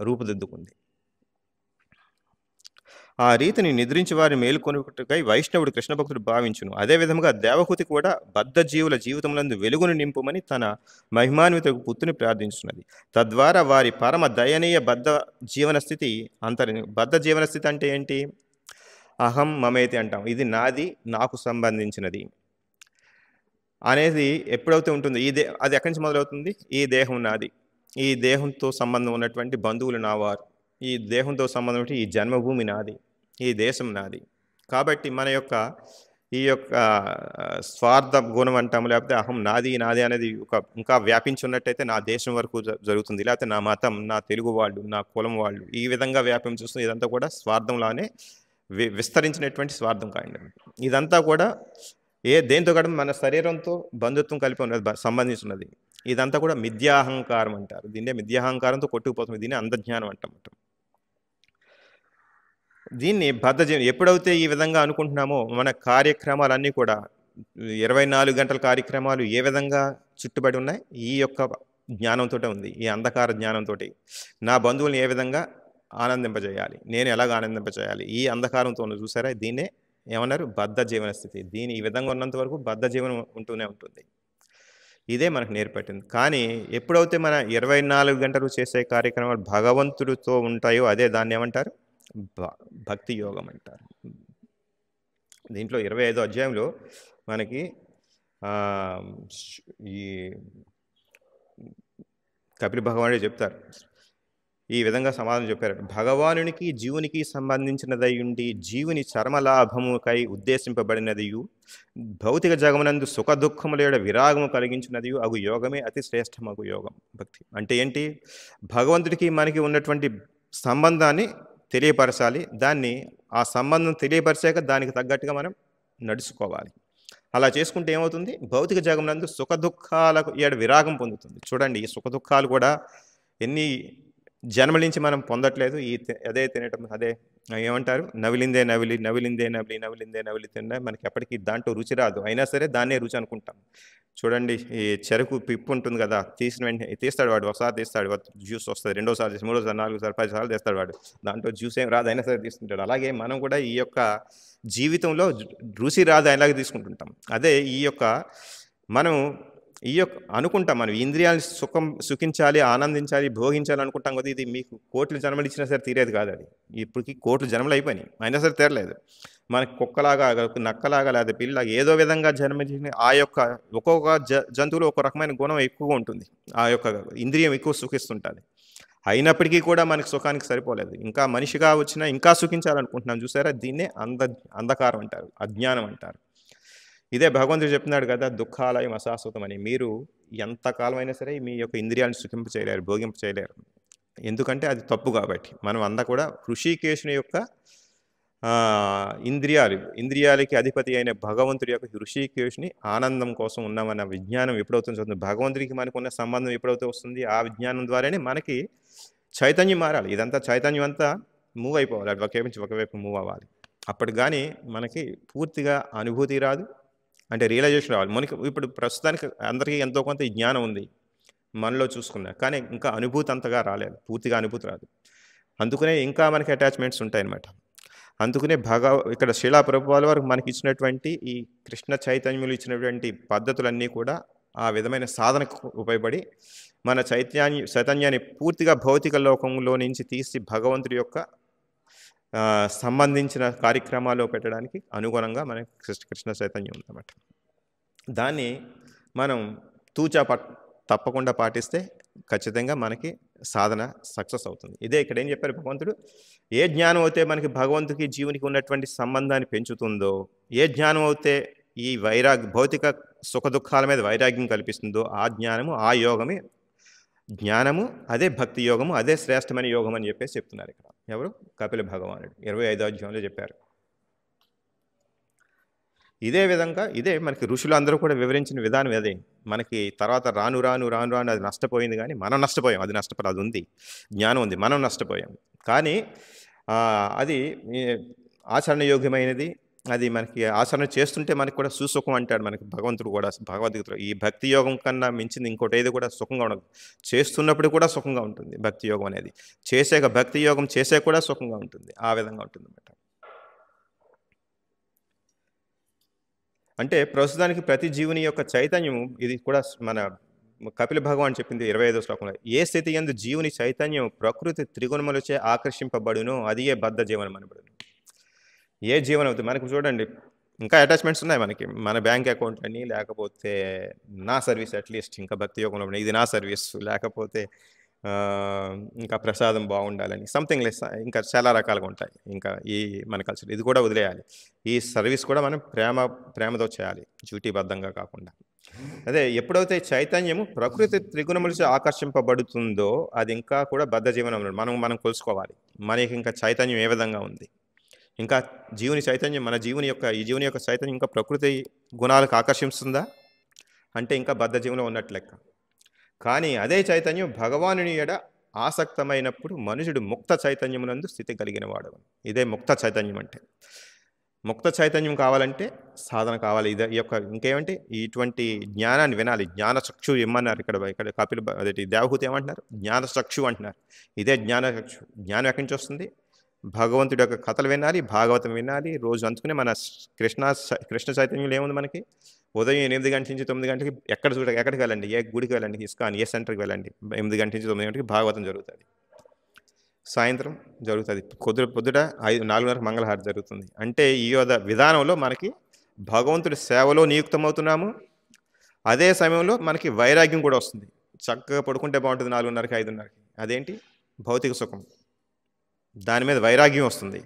రూపుదిద్దుకుంది. ఆ రీతిని నిద్రించి వారి మేలుకొనుటకై వైష్ణవుడు కృష్ణ భక్తుడు భావించును. అదేవిధంగా దేవహూతి కూడా బద్ధ జీవుల జీవితములందు వెలుగును నింపుమని తన మహిమాన్విత పుత్రుని ప్రార్థించున్నది. తద్వారా వారి పరమ దయనీయ బద్ధ జీవనస్థితి బద్ధ జీవనస్థితి అంటే ఏంటి? అహం మమేతి అంటాం. ఇది నాది, నాకు సంబంధించినది అనేది ఎప్పుడైతే ఉంటుంది, అది ఎక్కడి నుంచి మొదలవుతుంది? ఈ దేహం నాది, ఈ దేహంతో సంబంధం ఉన్నటువంటి బంధువులు నావారు, ఈ దేహంతో సంబంధం ఈ జన్మభూమి నాది, ఈ దేశం నాది. కాబట్టి మన యొక్క ఈ యొక్క స్వార్థ గుణం అంటాము, లేకపోతే అహం నాది అనేది ఇంకా వ్యాపించి ఉన్నట్టయితే నా దేశం వరకు జరుగుతుంది, లేకపోతే నా మతం, నా తెలుగు వాళ్ళు, నా కులం వాళ్ళు, ఈ విధంగా వ్యాపించి చూస్తుంది. ఇదంతా కూడా స్వార్థంలానే విస్తరించినటువంటి స్వార్థం కాండి. ఇదంతా కూడా దేంతో కూడా మన శరీరంతో బంధుత్వం కలిపి ఉన్నది, సంబంధించినది. ఇదంతా కూడా మిథ్యాహంకారం అంటారు. దీన్నే మిథ్యాహంకారంతో కొట్టుకుపోతుంది. దీన్ని అంధజ్ఞానం అంటాం. దీన్ని బద్ధజీవనం ఎప్పుడైతే ఈ విధంగా అనుకుంటున్నామో మన కార్యక్రమాలన్నీ కూడా 24 గంటల కార్యక్రమాలు ఏ విధంగా చుట్టుబడి ఉన్నాయి? ఈ యొక్క జ్ఞానంతో ఉంది, ఈ అంధకార జ్ఞానంతో. నా బంధువుల్ని ఏ విధంగా ఆనందింపజేయాలి, నేను ఎలాగ ఆనందింపజేయాలి, ఈ అంధకారంతో చూసారా? దీన్నే ఏమన్నారు? బద్ధ జీవన స్థితి. దీని ఈ విధంగా ఉన్నంత వరకు బద్ధ జీవనం ఉంటూనే ఉంటుంది. ఇదే మనకు నేర్పట్టింది. కానీ ఎప్పుడైతే మన 24 గంటలు చేసే కార్యక్రమాలు భగవంతుడితో ఉంటాయో అదే దాన్ని ఏమంటారు? భక్తి యోగం అంటారు. దీంట్లో 25వ అధ్యాయంలో మనకి ఈ కపిల భగవానుడే చెప్తారు, ఈ విధంగా సమాధానం చెప్పారు. భగవానునికి జీవునికి సంబంధించినదై ఉండి జీవుని చర్మలాభముకై ఉద్దేశింపబడినదియు భౌతిక జగమునందు సుఖ దుఃఖముల విరాగము కలిగించినదియు అగు యోగమే అతి శ్రేష్టమగు యోగం భక్తి. అంటే ఏంటి? భగవంతుడికి మనకి ఉన్నటువంటి సంబంధాన్ని తెలియపరచాలి. ఆ సంబంధం తెలియపరిచాక దానికి తగ్గట్టుగా మనం నడుచుకోవాలి. అలా చేసుకుంటే ఏమవుతుంది? భౌతిక జగమునందు సుఖ దుఃఖాలకు విరాగం పొందుతుంది. చూడండి, ఈ సుఖ దుఃఖాలు కూడా ఎన్ని జన్మల నుంచి మనం పొందట్లేదు. అదే తినటం, అదే ఏమంటారు? నవిలిందే నవిలి నవిలిందే నవిలి నవిలిందే నవిలి తిన్నా మనకి ఎప్పటికీ దాంట్లో రుచి రాదు. అయినా సరే దాన్నే రుచి అనుకుంటాం. చూడండి, ఈ చెరుకు పిప్పు ఉంటుంది కదా, తీసిన వెంటనే తీస్తాడు వాడు, ఒకసారి తీస్తాడు జ్యూస్ వస్తుంది, రెండోసారి తీసి, మూడోసారి, 4 సార్లు, 10 సార్లు తీస్తాడు వాడు, దాంట్లో జ్యూస్ ఏం రాదు, అయినా సరే తీసుకుంటాడు. అలాగే మనం కూడా ఈ యొక్క జీవితంలో రుచి రాదు అలాగే తీసుకుంటుంటాం. అదే మనం అనుకుంటాం, మనం ఇంద్రియాలను సుఖించాలి, ఆనందించాలి, భోగించాలి అనుకుంటాం కదా. ఇది మీకు కోట్లు జన్మలు ఇచ్చినా సరే తీరేది కాదు. అది ఇప్పటికి కోట్లు జన్మలు అయిపోయినాయి, అయినా సరే తీరలేదు. మనకి కుక్కలాగా, నక్కలాగా లేదా పిల్లిలాగా ఏదో విధంగా జన్మించిన ఆ యొక్క ఒక్కొక్క జంతువులో ఒక రకమైన గుణం ఎక్కువగా ఉంటుంది. ఆ యొక్క ఇంద్రియం ఎక్కువ సుఖిస్తుంటది. అయినప్పటికీ కూడా మనకి సుఖానికి సరిపోలేదు. ఇంకా మనిషిగా వచ్చినా ఇంకా సుఖించాలనుకుంటున్నాం చూసారా? దీన్నే అంధకారం అంటారు. అజ్ఞానం అంటారు. ఇదే భగవంతుడు చెప్తున్నాడు కదా! దుఃఖాలయం అశాశ్వతమని. మీరు ఎంత కాలమైనా సరే మీ యొక్క ఇంద్రియాలను సుఖింప చేయలేరు, భోగింప చేయలేరు. ఎందుకంటే అది తప్పు కాబట్టి. మనం అంతా కూడా హృషికేశుని యొక్క ఇంద్రియాలకి అధిపతి అయిన భగవంతుడి యొక్క హృషికేశుని ఆనందం కోసం ఉన్నామన్న విజ్ఞానం ఎప్పుడైతే వస్తుంది, భగవంతుడికి మనకున్న సంబంధం ఎప్పుడైతే వస్తుంది, ఆ విజ్ఞానం ద్వారానే మనకి చైతన్యం మారాలి. ఇదంతా చైతన్యం అంతా మూవ్ అయిపోవాలి. అటు ఒకవైపు నుంచి ఒకవైపు మూవ్ అవ్వాలి. అప్పటికి గాని మనకి పూర్తిగా అనుభూతి రాదు. అంటే రియలైజేషన్ రావాలి. మనకి ఇప్పుడు ప్రస్తుతానికి అందరికీ ఎంతో కొంత ఈ జ్ఞానం ఉంది. మనలో చూసుకున్నా. కానీ ఇంకా అనుభూతి అంతగా రాలేదు. పూర్తిగా అనుభూతి రాదు. అందుకనే ఇంకా మనకి అటాచ్‌మెంట్స్ ఉంటాయన్నమాట. అందుకనే ఇక్కడ శిలా ప్రభుపాల వారు మనకి ఇచ్చినటువంటి ఈ కృష్ణ చైతన్యములు ఇచ్చినటువంటి పద్ధతులన్నీ కూడా ఆ విధమైన సాధనకు ఉపయోగపడి మన చైతన్యాన్ని పూర్తిగా భౌతిక లోకంలో నుంచి తీసి భగవంతుడి యొక్క సంబంధించిన కార్యక్రమాల్లో పెట్టడానికి అనుగుణంగా మనకి కృష్ణ చైతన్యం ఉందన్నమాట. దాన్ని మనం తప్పకుండా పాటిస్తే ఖచ్చితంగా మనకి సాధన సక్సెస్ అవుతుంది. ఇదే ఇక్కడ ఏం చెప్పారు భగవంతుడు, ఏ జ్ఞానం అయితే మనకి భగవంతుడికి జీవునికి ఉన్నటువంటి సంబంధాన్ని పెంచుతుందో, ఏ జ్ఞానం అయితే ఈ భౌతిక సుఖ దుఃఖాల మీద వైరాగ్యం కల్పిస్తుందో ఆ జ్ఞానము, ఆ యోగమే జ్ఞానము, అదే భక్తి యోగము, అదే శ్రేష్టమైన యోగం అని చెప్పేసి చెప్తున్నారు ఇక్కడ. ఎవరు? కపిల భగవానుడు 25వ అధ్యాయంలో చెప్పారు. ఇదే విధంగా ఇదే మనకి ఋషులందరూ కూడా వివరించిన విధానం అదే. మనకి తర్వాత రాను అది నష్టపోయింది, కానీ మనం నష్టపోయాం. అది నష్టపోయి అది ఉంది, జ్ఞానం ఉంది, మనం నష్టపోయాం. కానీ అది ఆచరణయోగ్యమైనది. అది మనకి ఆచరణ చేస్తుంటే మనకి కూడా సుసుఖం అంటాడు మనకి భగవంతుడు కూడా భగవద్గీతలో. ఈ భక్తి యోగం కన్నా మించింది ఇంకోటి ఏది కూడా సుఖంగా ఉండదు. చేస్తున్నప్పుడు కూడా సుఖంగా ఉంటుంది భక్తి యోగం అనేది. భక్తి యోగం చేసే కూడా సుఖంగా ఉంటుంది. ఆ విధంగా ఉంటుంది అన్నమాట. అంటే ప్రస్తుతానికి ప్రతి జీవుని యొక్క చైతన్యం, ఇది కూడా మన కపిల భగవాన్ చెప్పింది 25వ శ్లోకంలో, ఏ స్థితి యందు జీవుని చైతన్యం ప్రకృతి త్రిగుణములచే ఆకర్షింపబడును అది ఏ బద్ధ జీవనం అనబడును. ఏ జీవనం అవుతుంది మనకు చూడండి, ఇంకా అటాచ్మెంట్స్ ఉన్నాయి మనకి. మన బ్యాంక్ అకౌంట్ అని, లేకపోతే నా సర్వీస్, అట్లీస్ట్ ఇంకా భక్తి యోగంలో ఇది నా సర్వీస్, లేకపోతే ఇంకా ప్రసాదం బాగుండాలని సంథింగ్ లెస్, ఇంకా చాలా రకాలుగా ఉంటాయి. ఇంకా ఈ మన కల్చర్ ఇది కూడా వదిలేయాలి. ఈ సర్వీస్ కూడా మనం ప్రేమతో చేయాలి, డ్యూటీబద్ధంగా కాకుండా. అదే ఎప్పుడైతే చైతన్యము ప్రకృతి త్రిగుణములచే ఆకర్షింపబడుతుందో అది ఇంకా కూడా బద్ధ జీవనం మనం కొలుసుకోవాలి. మనకి ఇంకా చైతన్యం ఏ విధంగా ఉంది, ఇంకా జీవుని చైతన్యం, ఈ జీవుని యొక్క చైతన్యం ఇంకా ప్రకృతి గుణాలకు ఆకర్షిస్తుందా అంటే ఇంకా బద్ధ జీవనం ఉన్నట్లు లెక్క. కానీ అదే చైతన్యం భగవానుని ఎడ ఆసక్తమైనప్పుడు మనుషుడు ముక్త చైతన్యమునందు స్థితి కలిగిన వాడు. ఇదే ముక్త చైతన్యం అంటే. ముక్త చైతన్యం కావాలంటే సాధన కావాలి. ఈ యొక్క ఇంకేమంటే ఇటువంటి జ్ఞానాన్ని వినాలి. జ్ఞానచక్షు ఇమ్మన్నారు ఇక్కడ అదేంటి దేవహూతి ఏమంటున్నారు, జ్ఞానచక్షు అంటున్నారు. ఇదే జ్ఞానచక్షు. జ్ఞానం ఎక్కడి నుంచి వస్తుంది? భగవంతుడి యొక్క కథలు వినాలి, భాగవతం వినాలి. రోజు అందుకునే మన కృష్ణ చైతన్యంలో ఏముంది మనకి? ఉదయం 8 గంటల నుంచి 9 గంటలకి ఎక్కడికి వెళ్ళండి, ఏ గుడికి వెళ్ళండి, ఇస్కాన్ ఏ సెంటర్కి వెళ్ళండి, 8 గంటల నుంచి 9 గంటలకి భాగవతం జరుగుతుంది. సాయంత్రం జరుగుతుంది. పొద్దుట 4:30 మంగళహారతి జరుగుతుంది. అంటే ఈ విధానంలో మనకి భగవంతుడి సేవలో నియుక్తమవుతున్నాము. అదే సమయంలో మనకి వైరాగ్యం కూడా వస్తుంది. చక్కగా పడుకుంటే బాగుంటుంది 4:30కి 5:30కి. అదేంటి? భౌతిక సుఖం. దాని మీద వైరాగ్యం వస్తుంది.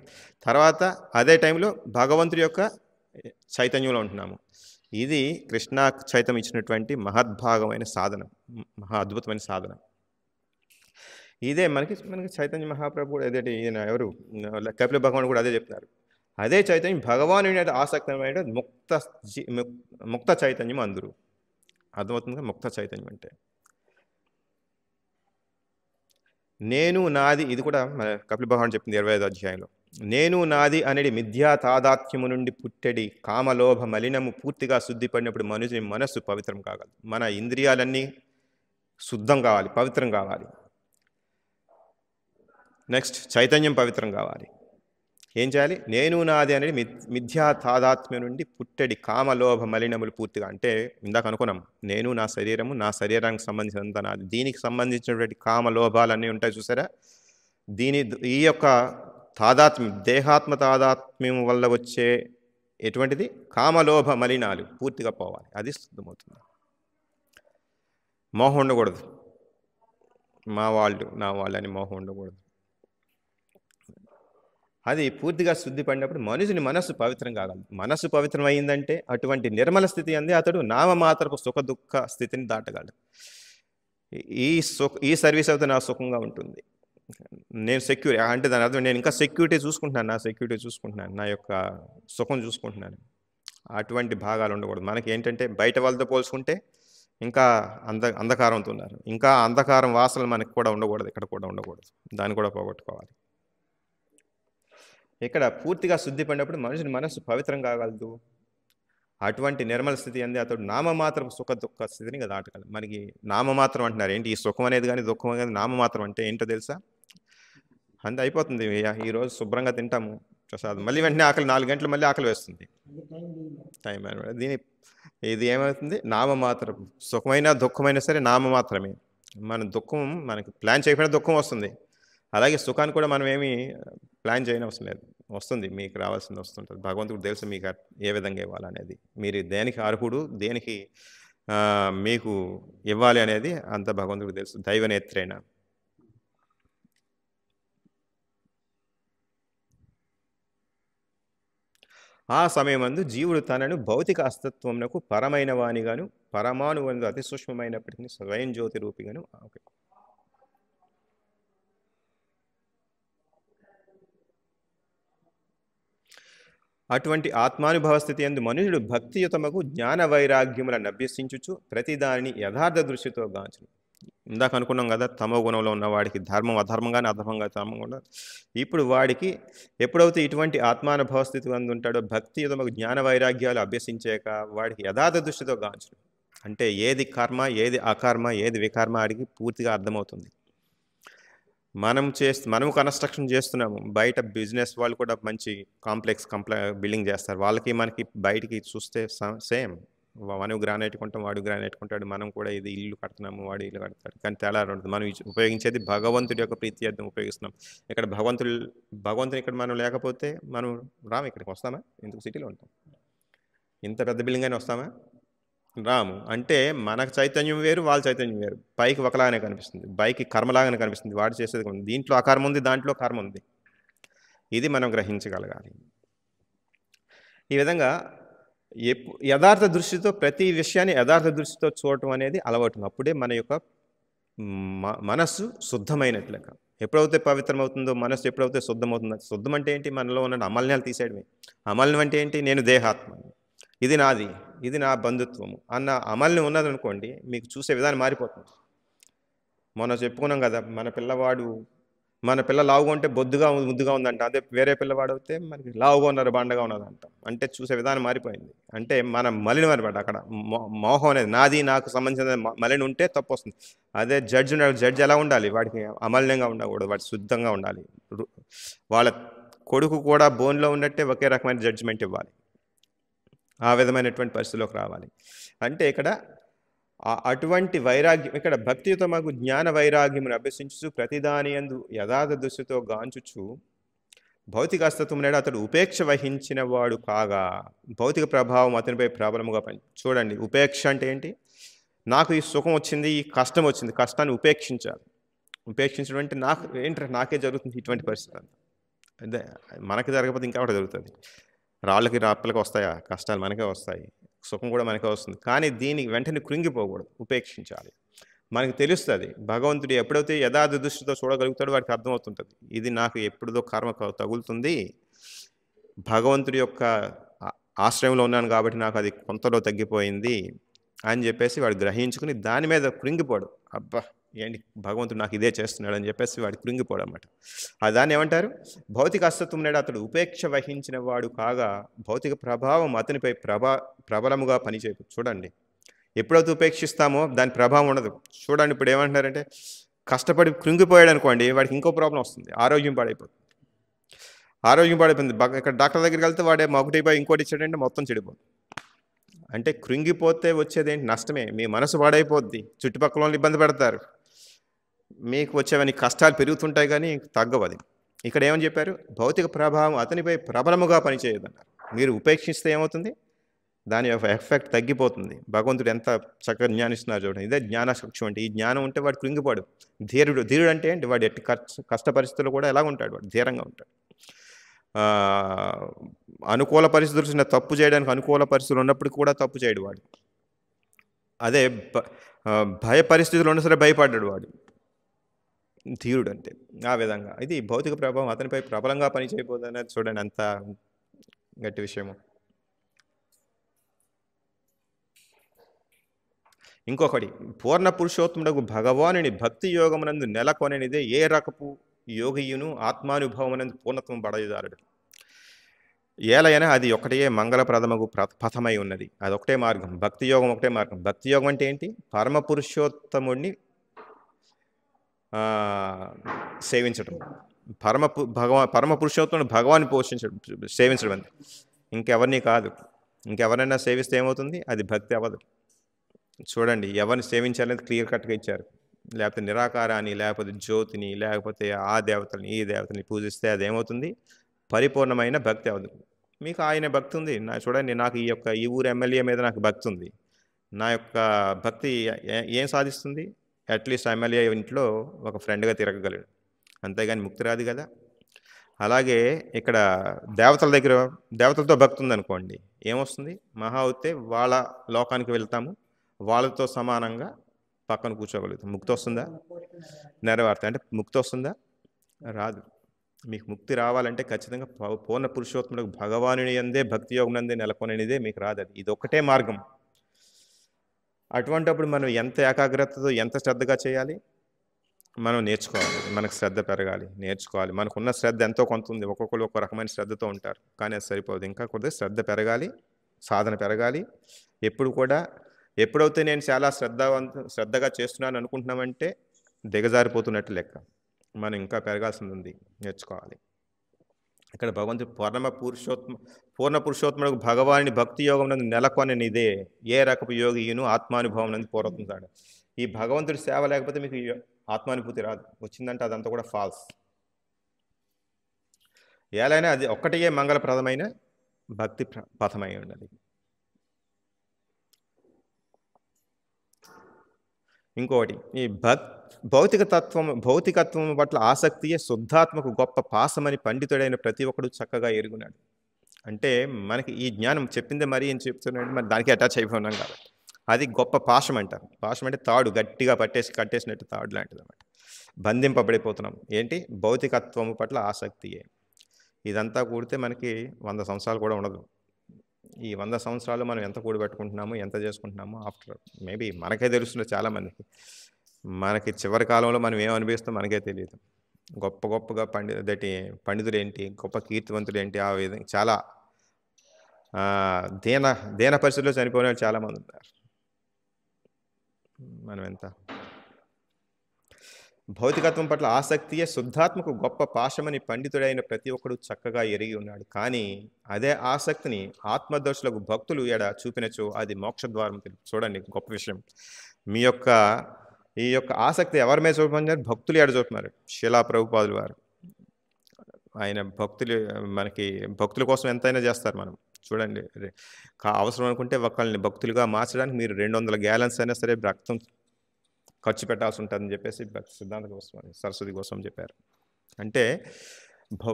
తర్వాత అదే టైంలో భగవంతుడి యొక్క చైతన్యంలో ఉంటున్నాము. ఇది కృష్ణ చైతన్యం ఇచ్చినటువంటి మహద్భాగమైన సాధన, మహా అద్భుతమైన సాధన. ఇదే మనకి చైతన్య మహాప్రభు కూడా అదే, ఈయన ఎవరు కపిల భగవాన్ కూడా అదే చెప్తున్నారు. అదే చైతన్యం భగవాను ఆసక్తమైన ముక్త చైతన్యం అందరూ. అర్థమవుతుందిగా ముక్త చైతన్యం అంటే. నేను నాది, ఇది కూడా కపిల భగవాన్ చెప్పింది 25వ అధ్యాయంలో. నేను నాది అనేది మిథ్యా తాదాత్మ్యము నుండి పుట్టెడి కామలోభ మలినము పూర్తిగా శుద్ధిపడినప్పుడు మనుషుని మనస్సు పవిత్రం కాగలదు. మన ఇంద్రియాలన్నీ శుద్ధం కావాలి, పవిత్రం కావాలి. నెక్స్ట్ చైతన్యం పవిత్రం కావాలి. ఏం చేయాలి? నేను నాది అనేది మిథ్యా తాదాత్మ్యం నుండి పుట్టెడి కామలోభ మలినములు పూర్తిగా. అంటే ఇందాక అనుకున్నాం, నేను నా శరీరము, నా శరీరానికి సంబంధించినంత నాది. దీనికి సంబంధించినటువంటి కామలోభాలన్నీ ఉంటాయి చూసారా? ఈ యొక్క తాదాత్మ్యం, దేహాత్మ తాదాత్మ్యం వల్ల వచ్చే ఎటువంటిది కామలోభ మలినాలు పూర్తిగా పోవాలి, అది శుద్ధమవుతుంది. మోహం ఉండకూడదు, మా వాళ్ళు నా వాళ్ళని మోహం ఉండకూడదు. అది పూర్తిగా శుద్ధి పడినప్పుడు మనుషుని మనస్సు పవిత్రం కాగలదు. మనస్సు పవిత్రం అయిందంటే అటువంటి నిర్మల స్థితి అంది అతడు నామమాత్రపు సుఖ దుఃఖ స్థితిని దాటగలడు. ఈ సర్వీస్ అయితే నా సుఖంగా ఉంటుంది, నేను సెక్యూర్ అంటే దాని అర్థం నేను ఇంకా సెక్యూరిటీ చూసుకుంటున్నాను, నా సెక్యూరిటీ చూసుకుంటున్నాను, నా యొక్క సుఖం చూసుకుంటున్నాను. అటువంటి భాగాలు ఉండకూడదు. మనకి ఏంటంటే బయట వాళ్ళతో పోల్చుకుంటే ఇంకా అంధకారంతో ఉన్నారు, ఇంకా అంధకారం వాసనలు మనకి కూడా ఉండకూడదు, ఇక్కడ కూడా ఉండకూడదు, దాన్ని కూడా పోగొట్టుకోవాలి. ఇక్కడ పూర్తిగా శుద్ధి పడినప్పుడు మనుషుని మనస్సు పవిత్రం కాగలదు. అటువంటి నిర్మల స్థితి అంది అతడు నామమాత్రం సుఖ దుఃఖ స్థితిని దాటగలడు. మనకి నామమాత్రం అంటున్నారు, ఏంటి ఈ సుఖం అనేది కానీ దుఃఖం అనేది నామమాత్రం అంటే ఏంటో తెలుసా? అంతే అయిపోతుంది, ఈరోజు శుభ్రంగా తింటాము ప్రసాదం, మళ్ళీ వెంటనే ఆకలి 4 గంటలు మళ్ళీ ఆకలి వేస్తుంది, టైం అనమాట. ఇది ఏమవుతుంది? నామమాత్రం. సుఖమైనా దుఃఖమైనా సరే నామమాత్రమే. మన దుఃఖం మనకి ప్లాన్ చేయకపోయినా దుఃఖం వస్తుంది, అలాగే సుఖాన్ని కూడా మనం ఏమి ప్లాన్ చేయని అవసరం లేదు, వస్తుంది, మీకు రావాల్సింది వస్తుంటుంది. భగవంతుడికి తెలుసు మీకు ఏ విధంగా ఇవ్వాలనేది, మీరు దేనికి అర్హుడు, దేనికి మీకు ఇవ్వాలి అనేది అంత భగవంతుడికి తెలుసు. దైవనేత్రేణ. ఆ సమయమందు జీవుడు తనను భౌతిక అస్తిత్వమునకు పరమైన వానిగాను పరమాణువందు అతి సూక్ష్మమైనప్పటికీ స్వయం జ్యోతి రూపిగాను అటువంటి ఆత్మానుభవ స్థితి యందు మనుషుడు భక్తియుతమకు జ్ఞాన వైరాగ్యములను అభ్యసించుచు ప్రతి దానిని యథార్థ దృష్టితో గాంచును. ఇందాక అనుకున్నాం కదా, తమో గుణంలో ఉన్న వాడికి ధర్మం అధర్మంగానే, అధర్మంగా ధర్మంగా ఉండదు. ఇప్పుడు వాడికి ఎప్పుడైతే ఇటువంటి ఆత్మానుభవ స్థితి అందు ఉంటాడో భక్తియుతమకు జ్ఞాన వైరాగ్యాలు అభ్యసించాక వాడికి యథార్థ దృష్టితో గాంచును. అంటే ఏది కర్మ, ఏది అకర్మ, ఏది వికర్మ ఆడికి పూర్తిగా అర్థమవుతుంది. మనము కన్స్ట్రక్షన్ చేస్తున్నాము, బయట బిజినెస్ వాళ్ళు కూడా మంచి కాంప్లెక్స్ బిల్డింగ్ చేస్తారు, వాళ్ళకి మనకి బయటికి చూస్తే సేమ్. మనం గ్రానైట్ కొంటాం, వాడు గ్రానైట్ కొంటాడు, మనం కూడా ఇది ఇల్లు కడుతున్నాము, వాడు ఇల్లు కడతాడు, కానీ తేడా ఉంటుంది. మనం ఉపయోగించేది భగవంతుడి యొక్క ప్రీత్యర్థం ఉపయోగిస్తున్నాం. ఇక్కడ భగవంతుని ఇక్కడ మనం లేకపోతే మనం రాము, ఇక్కడికి వస్తామా? ఎందుకు సిటీలో ఉంటాం, ఇంత పెద్ద బిల్డింగ్ అయినా వస్తామా? రాము. అంటే మనకు చైతన్యం వేరు, వాళ్ళ చైతన్యం వేరు. పైకి ఒకలాగానే కనిపిస్తుంది, పైకి కర్మలాగానే కనిపిస్తుంది, వాడు చేసేది దీంట్లో అకర్మ ఉంది, దాంట్లో కర్మ ఉంది. ఇది మనం గ్రహించగలగాలి. ఈ విధంగా యథార్థ దృష్టితో ప్రతి విషయాన్ని యథార్థ దృష్టితో చూడటం అనేది అలవాటు. అప్పుడే మన యొక్క మనస్సు శుద్ధమైనట్లు లెక్క. ఎప్పుడైతే పవిత్రమవుతుందో మనస్సు, ఎప్పుడైతే శుద్ధమవుతుందో, శుద్ధం అంటే ఏంటి? మనలో ఉన్న అమల్యాలు తీసేయడమే. అమల్యం అంటే ఏంటి? నేను దేహాత్మ, ఇది నాది, ఇది నా బంధుత్వము అన్న అమల్ని ఉన్నదనుకోండి, మీకు చూసే విధానం మారిపోతుంది. మొన్న చెప్పుకున్నాం కదా, మన పిల్ల లావుగా ఉంటే బొద్దుగా ముద్దుగా ఉందంట, అదే వేరే పిల్లవాడు అయితే మనకి లావుగా ఉన్నారు, బండగా ఉన్నదంట. అంటే చూసే విధానం మారిపోయింది. అంటే మన మలినం అనమాట. అక్కడ మోహం అనేది నాది, నాకు సంబంధించిన మలిని ఉంటే తప్పు వస్తుంది. అదే జడ్జి ఎలా ఉండాలి? వాడికి అమలినంగా ఉండకూడదు, వాడి శుద్ధంగా ఉండాలి. వాళ్ళ కొడుకు కూడా బోన్లో ఉన్నట్టే ఒకే రకమైన జడ్జిమెంట్ ఇవ్వాలి, ఆ విధమైనటువంటి పరిస్థితిలోకి రావాలి. అంటే ఇక్కడ అటువంటి వైరాగ్యం, ఇక్కడ భక్తితో మాకు జ్ఞాన వైరాగ్యమును అభ్యసించు ప్రతిదాని యందు యథార్థ దృష్టితో గాంచుచు భౌతిక అస్తిత్వం నేడు అతడు ఉపేక్ష వహించిన వాడు కాగా భౌతిక ప్రభావం అతనిపై ప్రబలముగా చూడండి, ఉపేక్ష అంటే ఏంటి? నాకు ఈ సుఖం వచ్చింది, ఈ కష్టం వచ్చింది, కష్టాన్ని ఉపేక్షించాలి. ఉపేక్షించడం అంటే నాకే జరుగుతుంది ఇటువంటి పరిస్థితి అంతా. అదే మనకి జరగకపోతే ఇంకెవడ జరుగుతుంది? రాళ్ళకి వస్తాయా కష్టాలు? మనకే వస్తాయి. సుఖం కూడా మనకే వస్తుంది. కానీ దీనికి వెంటనే కృంగిపోకూడదు, ఉపేక్షించాలి. మనకి తెలుస్తుంది భగవంతుడు ఎప్పుడైతే యథార్థ దృష్టితో చూడగలుగుతాడో వాడికి అర్థమవుతుంటుంది, ఇది నాకు ఎప్పుడుదో కర్మ తగులుతుంది, భగవంతుడి యొక్క ఆశ్రయంలో ఉన్నాను కాబట్టి నాకు అది కొంతలో తగ్గిపోయింది అని చెప్పేసి వాడు గ్రహించుకుని దాని మీద కృంగిపోడు. అబ్బా ఏంటి భగవంతుడు నాకు ఇదే చేస్తున్నాడు అని చెప్పేసి వాడు కృంగిపోడు అనమాట. దాన్ని ఏమంటారు? భౌతిక అస్తిత్వం నేడు అతడు ఉపేక్ష వహించిన వాడు కాగా భౌతిక ప్రభావం అతనిపై ప్రబలముగా పనిచేయదు. చూడండి, ఎప్పుడైతే ఉపేక్షిస్తామో దాని ప్రభావం ఉండదు. చూడండి, ఇప్పుడు ఏమంటున్నారంటే కష్టపడి కృంగిపోయాడు అనుకోండి, వాడికి ఇంకో ప్రాబ్లం వస్తుంది, ఆరోగ్యం పాడైపోతుంది. ఇక్కడ డాక్టర్ దగ్గరికి వెళ్తే వాడే ఒకటి ఇంకోటి ఇచ్చాడంటే మొత్తం చెడిపోతుంది. అంటే కృంగిపోతే వచ్చేదేంటి? నష్టమే. మీ మనసు పాడైపోద్ది, చుట్టుపక్కల వాళ్ళు ఇబ్బంది పెడతారు, మీకు వచ్చేవన్నీ కష్టాలు పెరుగుతుంటాయి కానీ తగ్గవు. అది ఇక్కడ ఏమని చెప్పారు? భౌతిక ప్రభావం అతనిపై ప్రబలముగా పనిచేయదన్నారు. మీరు ఉపేక్షిస్తే ఏమవుతుంది? దాని యొక్క ఎఫెక్ట్ తగ్గిపోతుంది. భగవంతుడు ఎంత చక్కగా జ్ఞానిస్తున్నారు చూడండి. ఇదే జ్ఞానచక్షు అంటే. ఈ జ్ఞానం ఉంటే వాడు కృంగిపోడు. ధీరుడు అంటే ఏంటి? వాడు ఎట్టి కష్ట పరిస్థితుల్లో కూడా ఎలాగ ఉంటాడు? వాడు ధీరంగా ఉంటాడు. అనుకూల పరిస్థితులు చిన్న తప్పు చేయడానికి అనుకూల పరిస్థితులు ఉన్నప్పుడు కూడా తప్పు చేయడు వాడు. అదే భయ పరిస్థితులు ఉన్నా సరే భయపడ్డాడు వాడు. ధీరుడు అంటే ఆ విధంగా. ఇది భౌతిక ప్రభావం అతనిపై ప్రబలంగా పనిచేయబోదనేది చూడండి అంత గట్టి విషయము. ఇంకొకటి, పూర్ణ పురుషోత్తముడగు భగవానుని భక్తి యోగమునందు నెలకొననిదే ఏ రకపు యోగియును ఆత్మానుభవమునందు పూర్ణత్వం పడేదారుడు. ఏలైనా అది ఒకటే మంగళప్రదమగు పథమై ఉన్నది. అది ఒకటే మార్గం. భక్తి యోగం ఒకటే మార్గం. భక్తి యోగం అంటే ఏంటి? పరమ పురుషోత్తముడిని సేవించడం. పరమ పురుషోత్తముడు భగవాన్ని సేవించడం అంతే. ఇంకెవరిని కాదు. ఇంకెవరైనా సేవిస్తే ఏమవుతుంది? అది భక్తి అవ్వదు. చూడండి, ఎవరిని సేవించాలనేది క్లియర్ కట్గా ఇచ్చారు. లేకపోతే నిరాకారాన్ని, లేకపోతే జ్యోతిని, లేకపోతే ఆ దేవతల్ని ఈ దేవతల్ని పూజిస్తే అదేమవుతుంది? పరిపూర్ణమైన భక్తి అవ్వదు. మీకు ఆయన భక్తి ఉంది. చూడండి, నాకు ఈ ఊరు ఎమ్మెల్యే మీద నాకు భక్తి ఉంది. నా యొక్క భక్తి ఏం సాధిస్తుంది? అట్లీస్ట్ ఎమ్మెల్యే ఇంట్లో ఒక ఫ్రెండ్గా తిరగగలడు. అంతేగాని ముక్తి రాదు కదా. అలాగే ఇక్కడ దేవతలతో భక్తి ఉందనుకోండి, ఏమొస్తుంది? మహా అవుతే వాళ్ళ లోకానికి వెళ్తాము, వాళ్ళతో సమానంగా పక్కన కూర్చోగలుగుతాం. ముక్తి వస్తుందా? నెరవేరుతాయి. అంటే ముక్తి వస్తుందా? రాదు. మీకు ముక్తి రావాలంటే ఖచ్చితంగా పూర్ణ పురుషోత్తముడు భగవానుని యందే భక్తి యోగం నందే నెలకొననిదే మీకు రాదు. అది ఇది ఒక్కటే మార్గం. అటువంటిప్పుడు మనం ఎంత ఏకాగ్రతతో ఎంత శ్రద్ధగా చేయాలి? మనం నేర్చుకోవాలి. మనకు శ్రద్ధ పెరగాలి, నేర్చుకోవాలి. మనకున్న శ్రద్ధ ఎంతో కొంత ఉంది. ఒక్కొక్కరు ఒక రకమైన శ్రద్ధతో ఉంటారు, కానీ అది సరిపోదు. ఇంకా కొద్దిగా శ్రద్ధ పెరగాలి, సాధన పెరగాలి. ఎప్పుడైతే నేను చాలా శ్రద్ధగా చేస్తున్నాను అనుకుంటున్నామంటే దిగజారిపోతున్నట్టు లెక్క. మనం ఇంకా పెరగాల్సింది ఉంది, నేర్చుకోవాలి. ఇక్కడ భగవంతుడు పూర్ణ పురుషోత్తముడు భగవాని భక్తి యోగం నందు నెలకొననిదే ఏ రకపు యోగియును ఆత్మానుభవం నందు పూర్వతుంటాడు. ఈ భగవంతుడి సేవ లేకపోతే మీకు ఆత్మానుభూతి రాదు. వచ్చిందంటే అదంతా కూడా ఫాల్స్. ఏలైనా అది ఒక్కటే మంగళప్రదమైన భక్తి పథమై ఉన్నది. ఇంకొకటి, ఈ భౌతికత్వం పట్ల ఆసక్తియే శుద్ధాత్మకు గొప్ప పాసమని పండితుడైన ప్రతి ఒక్కడు చక్కగా ఎరుగున్నాడు. అంటే మనకి ఈ జ్ఞానం చెప్పిందే మరీ ఏం చెప్తున్నాడు, మరి దానికి అటాచ్ అయిపోయినాం కాబట్టి అది గొప్ప పాశం అంటారు. పాశం అంటే తాడు, గట్టిగా కట్టేసినట్టు తాడు లాంటిది అన్నమాట. బంధింపబడిపోతున్నాం. ఏంటి? భౌతికత్వం పట్ల ఆసక్తియే. ఇదంతా కూడితే మనకి 100 సంవత్సరాలు కూడా ఉండదు. ఈ 100 సంవత్సరాలు మనం ఎంత కూడబెట్టుకుంటున్నాము, ఎంత చేసుకుంటున్నాము, ఆఫ్టర్ మేబీ మనకే తెలుస్తుంది చాలామందికి. మనకి చివరి కాలంలో మనం ఏం అనిపిస్తాం మనకే తెలియదు. గొప్పగా పండితులు ఏంటి, గొప్ప కీర్తివంతులు ఏంటి, ఆ విధంగా చాలా దీన పరిస్థితుల్లో చనిపోయిన వాళ్ళు చాలామంది ఉన్నారు. మనం ఎంత భౌతికత్వం పట్ల ఆసక్తియే శుద్ధాత్మకు గొప్ప పాశమని పండితుడైన ప్రతి ఒక్కడు చక్కగా ఎరిగి ఉన్నాడు. కానీ అదే ఆసక్తిని ఆత్మదర్శులకు భక్తులు చూపినచో అది మోక్షద్వారం. చూడండి, గొప్ప విషయం. ఈ యొక్క ఆసక్తి ఎవరి మీద చూపమన్నారు? భక్తులు చూపుతున్నారు. శిలా ప్రభుపాదులు వారు ఆయన భక్తుల కోసం ఎంతైనా చేస్తారు. మనం చూడండి, అవసరం అనుకుంటే ఒకళ్ళని భక్తులుగా మార్చడానికి మీరు 200 గ్యాలన్స్ అయినా సరే రక్తం ఖర్చు పెట్టాల్సి ఉంటుందని చెప్పేసి సిద్ధాంత గోస్వామి సరస్వతి గోస్వామి చెప్పారు. అంటే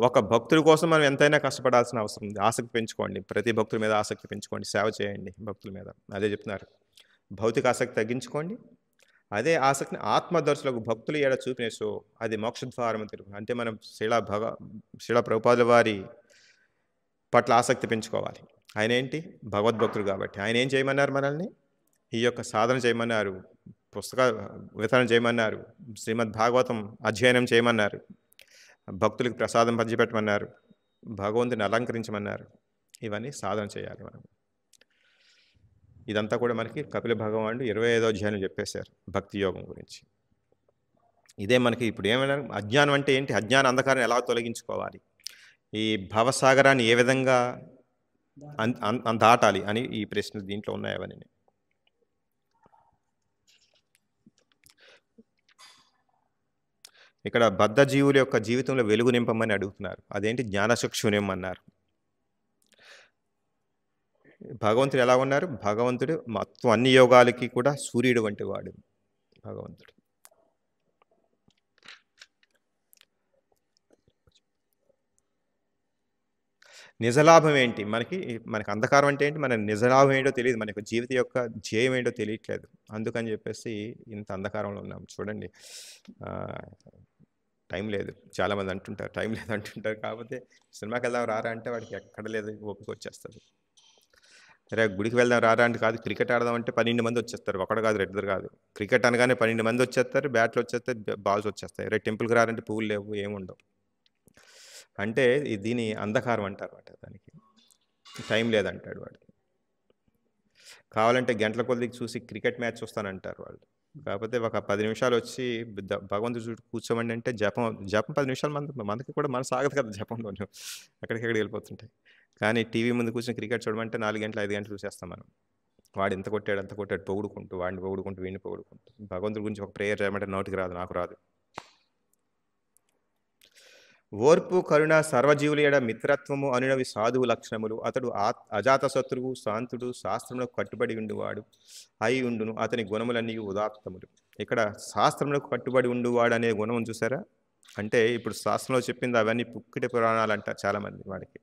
ఒక భక్తుడి కోసం మనం ఎంతైనా కష్టపడాల్సిన అవసరం ఉంది. ఆసక్తి పెంచుకోండి, ప్రతి భక్తుల మీద ఆసక్తి పెంచుకోండి, సేవ చేయండి భక్తుల మీద. అదే చెప్తున్నారు. భౌతిక ఆసక్తి తగ్గించుకోండి, అదే ఆసక్తిని ఆత్మదర్శులకు భక్తులు చూపినేసో అది మోక్షద్వారం అని తెలుగు. అంటే మనం శిలా ప్రభుపాదుల వారి పట్ల ఆసక్తి పెంచుకోవాలి. ఆయన ఏంటి? భగవద్భక్తులు కాబట్టి ఆయన ఏం చేయమన్నారు? మనల్ని ఈ యొక్క సాధన చేయమన్నారు, పుస్తక వితరణ చేయమన్నారు, శ్రీమద్ భాగవతం అధ్యయనం చేయమన్నారు, భక్తులకు ప్రసాదం పంచిపెట్టమన్నారు, భగవంతుని అలంకరించమన్నారు. ఇవన్నీ సాధన చేయాలి మనం. ఇదంతా కూడా మనకి కపిల భగవానుడు 25వ అధ్యాయం చెప్పేశారు భక్తి యోగం గురించి. ఇదే మనకి ఇప్పుడు ఏమన్నారు? అజ్ఞానం అంటే ఏంటి? అజ్ఞాన అంధకారాన్ని ఎలా తొలగించుకోవాలి, ఈ భవసాగరాన్ని ఏ విధంగా దాటాలి అని ఈ ప్రశ్నలు దీంట్లో ఉన్నాయి. అవన్నీ ఇక్కడ బద్ధ జీవుల యొక్క జీవితంలో వెలుగు నింపమని అడుగుతున్నారు. అదేంటి జ్ఞానచక్షు నిమ్మన్నారు. భగవంతుడు ఎలా ఉన్నారు? భగవంతుడు మొత్తం అన్ని యోగాలకి కూడా సూర్యుడు వంటి వాడు భగవంతుడు. నిజలాభం ఏంటి? మనకి అంధకారం అంటే ఏంటి? మన నిజలాభం ఏంటో తెలీదు. మన యొక్క జీవితం యొక్క ధ్యేయం ఏంటో తెలియట్లేదు. అందుకని చెప్పేసి ఇంత అంధకారంలో ఉన్నాం. చూడండి, టైం లేదు. చాలామంది అంటుంటారు టైం లేదు అంటుంటారు. కాకపోతే సినిమాకి వెళ్దాం రారా అంటే వాడికి ఎక్కడ లేదు, ఓపిక వచ్చేస్తుంది. రే గుడికి వెళ్దాం రారా అంటే కాదు, క్రికెట్ ఆడదాం అంటే 12 మంది వచ్చేస్తారు. ఒకడు కాదు, ఇద్దరు కాదు. క్రికెట్ అనగానే 12 మంది వచ్చేస్తారు, బ్యాట్లు వచ్చేస్తాయి, బాల్స్ వచ్చేస్తాయి. రే టెంపుల్కి రారంటే పువ్వులు లేవు, ఏముండవు. అంటే దీని అంధకారం అంటారు అన్నమాట. దానికి టైం లేదంటాడు వాడు. కావాలంటే గంటల కొద్దికి చూసి క్రికెట్ మ్యాచ్ చూస్తానంటారు వాళ్ళు. కాకపోతే ఒక 10 నిమిషాలు వచ్చి భగవంతుడు చుట్టూ కూర్చోమండి అంటే జపం 10 నిమిషాలు మనకి కూడా మనసు ఆగదు కదా జపంలో, ఎక్కడికెక్కడికి వెళ్ళిపోతుంటాయి. కానీ టీవీ ముందు కూర్చొని క్రికెట్ చూడమంటే 4 గంటలు 5 గంటలు చూసేస్తాం మనం. వాడు ఎంత కొట్టాడు అంత కొట్టాడు పొగుడుకుంటూ, వాడిని పొగుడుకుంటూ, వీడిని పొగుడుకుంటూ. భగవంతుడి గురించి ఒక ప్రేయర్ చేయమంటే నోటికి రాదు, నాకు రాదు. ఓర్పు కరుణ సర్వజీవుల ఎడ మిత్రత్వము అనునవి సాధువు లక్షణములు. అతడు అజాత శత్రువు, శాంతుడు, శాస్త్రములకు కట్టుబడి ఉండువాడు అయి ఉండును. అతని గుణములన్నీ ఉదాత్తములు. ఇక్కడ శాస్త్రములకు కట్టుబడి ఉండువాడు అనే గుణం చూసారా? అంటే ఇప్పుడు శాస్త్రంలో చెప్పింది అవన్నీ పుక్కిటి పురాణాలు అంటారు చాలామంది. వాడికి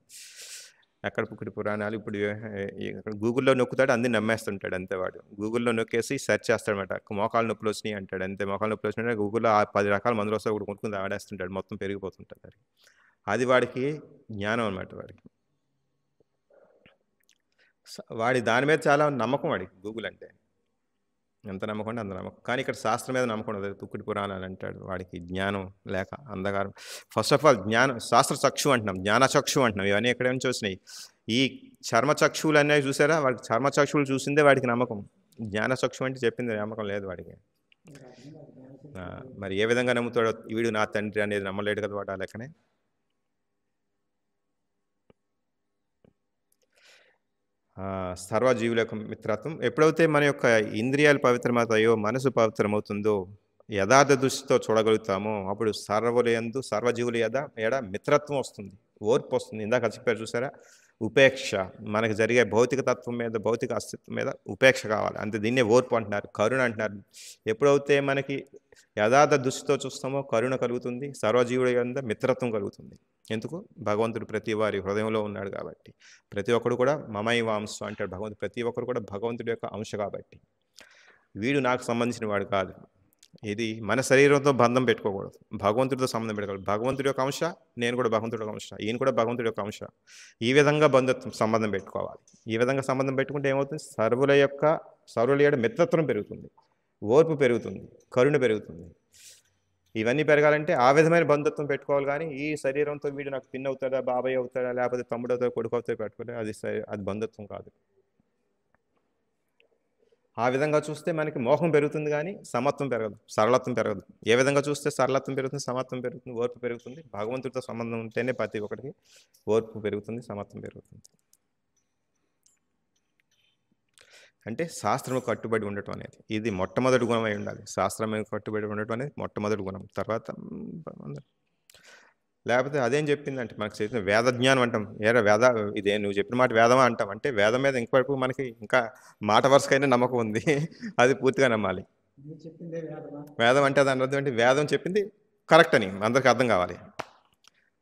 ఎక్కడ పుక్కిటి పురాణాలు? ఇప్పుడు గూగుల్లో నొక్కుతాడు, అన్ని నమ్మేస్తుంటాడు అంతే. వాడు గూగుల్లో నొక్కేసి సెర్చ్ చేస్తాడనమాట. మోకాలు నొప్పులు వచ్చినాయి అంటాడు అంతే. మోకాలు నొప్పులు వచ్చినాయి గూగుల్లో 10 రకాల మందులు వస్తే ఒకటి కొనుక్కుని ఆడేస్తుంటాడు, మొత్తం పెరిగిపోతుంటుంది. అది వాడికి జ్ఞానం అనమాట. వాడి దాని మీద చాలా నమ్మకం వాడికి. గూగుల్ అంటే ఎంత నమ్మకం అంటే అంత నమ్మకం. కానీ ఇక్కడ శాస్త్రం మీద నమ్మకం ఉండదు. పుక్కిటి పురాణాలు అంటాడు. వాడికి జ్ఞానం లేక అంధకారం. ఫస్ట్ ఆఫ్ ఆల్ శాస్త్ర చక్షు అంటున్నాం, జ్ఞానచక్షు అంటున్నాం. ఇవన్నీ ఎక్కడ నుంచి వచ్చినాయి? ఈ చర్మచక్షువులు అనేవి చూసారా? వాడికి చర్మచక్షువులు చూసిందే వాడికి నమ్మకం. జ్ఞానచక్షు అంటే చెప్పింది నమ్మకం లేదు వాడికి. మరి ఏ విధంగా నమ్ముతాడో? వీడు నా తండ్రి అనేది నమ్మలేడు కదా వాడు. ఆ లెక్కనే సర్వజీవుల యొక్క మిత్రత్వం. ఎప్పుడైతే మన యొక్క ఇంద్రియాలు పవిత్రమవుతాయో, మనసు పవిత్రమవుతుందో, యథార్థ దృష్టితో చూడగలుగుతామో, అప్పుడు సర్వజీవుల ఎడ మిత్రత్వం వస్తుంది, ఓర్పు వస్తుంది. ఇందాక చెప్పారు చూసారా? ఉపేక్ష. మనకు జరిగే భౌతిక తత్వం మీద, భౌతిక అస్తిత్వం మీద ఉపేక్ష కావాలి అంతే. దీన్నే ఓర్పు అంటున్నారు, కరుణ అంటున్నారు. ఎప్పుడైతే మనకి యథార్థ దృష్టితో చూస్తామో కరుణ కలుగుతుంది, సర్వజీవుల యందు మిత్రత్వం కలుగుతుంది. ఎందుకు? భగవంతుడు ప్రతి వారి హృదయంలో ఉన్నాడు కాబట్టి. ప్రతి ఒక్కడు కూడా మమైవాంశ అంటాడు భగవంతుడు. ప్రతి ఒక్కరు కూడా భగవంతుడి యొక్క అంశ కాబట్టి. వీడు నాకు సంబంధించిన వాడు కాదు. ఇది మన శరీరంతో బంధం పెట్టుకోకూడదు, భగవంతుడితో సంబంధం పెట్టుకోవాలి. భగవంతుడి యొక్క అంశ, నేను కూడా భగవంతుడి యొక్క అంశ, ఈయన కూడా భగవంతుడి యొక్క అంశ. ఈ విధంగా సంబంధం పెట్టుకోవాలి. ఈ విధంగా సంబంధం పెట్టుకుంటే ఏమవుతుంది? సర్వుల యొక్క మిత్రత్వం పెరుగుతుంది, ఓర్పు పెరుగుతుంది, కరుణ పెరుగుతుంది. ఇవన్నీ పెరగాలంటే ఆ విధమైన బంధుత్వం పెట్టుకోవాలి. కానీ ఈ శరీరంతో వీడు నాకు పిన్ అవుతాడా, బాబాయ్ అవుతాడా, లేకపోతే తమ్ముడు అవుతాడా, కొడుకు అవుతాడా పెట్టుకోవాలి. అది బంధుత్వం కాదు. ఆ విధంగా చూస్తే మనకి మోహం పెరుగుతుంది, కానీ సమత్వం పెరగదు, సరళత్వం పెరగదు. ఏ విధంగా చూస్తే సరళత్వం పెరుగుతుంది, సమత్వం పెరుగుతుంది, ఓర్పు పెరుగుతుంది? భగవంతుడితో సంబంధం ఉంటేనే ప్రతి ఒక్కరికి ఓర్పు పెరుగుతుంది, సమత్వం పెరుగుతుంది. అంటే శాస్త్రం కట్టుబడి ఉండటం అనేది ఇది మొట్టమొదటి గుణం అయి ఉండాలి. శాస్త్రం కట్టుబడి ఉండటం అనేది మొట్టమొదటి గుణం. తర్వాత లేకపోతే అదేం చెప్పిందంటే మనకు చేసిన వేద జ్ఞానం అంటాం. ఇదే నువ్వు చెప్పిన మాట వేదమా అంటాం. అంటే వేదం మీద ఇంకొకటి మనకి ఇంకా మాట వరుసకైనా నమ్మకం ఉంది, అది పూర్తిగా నమ్మాలి. వేదం అంటే దాని అర్థం ఏంటి? వేదం చెప్పింది కరెక్ట్ అని అందరికి అర్థం కావాలి.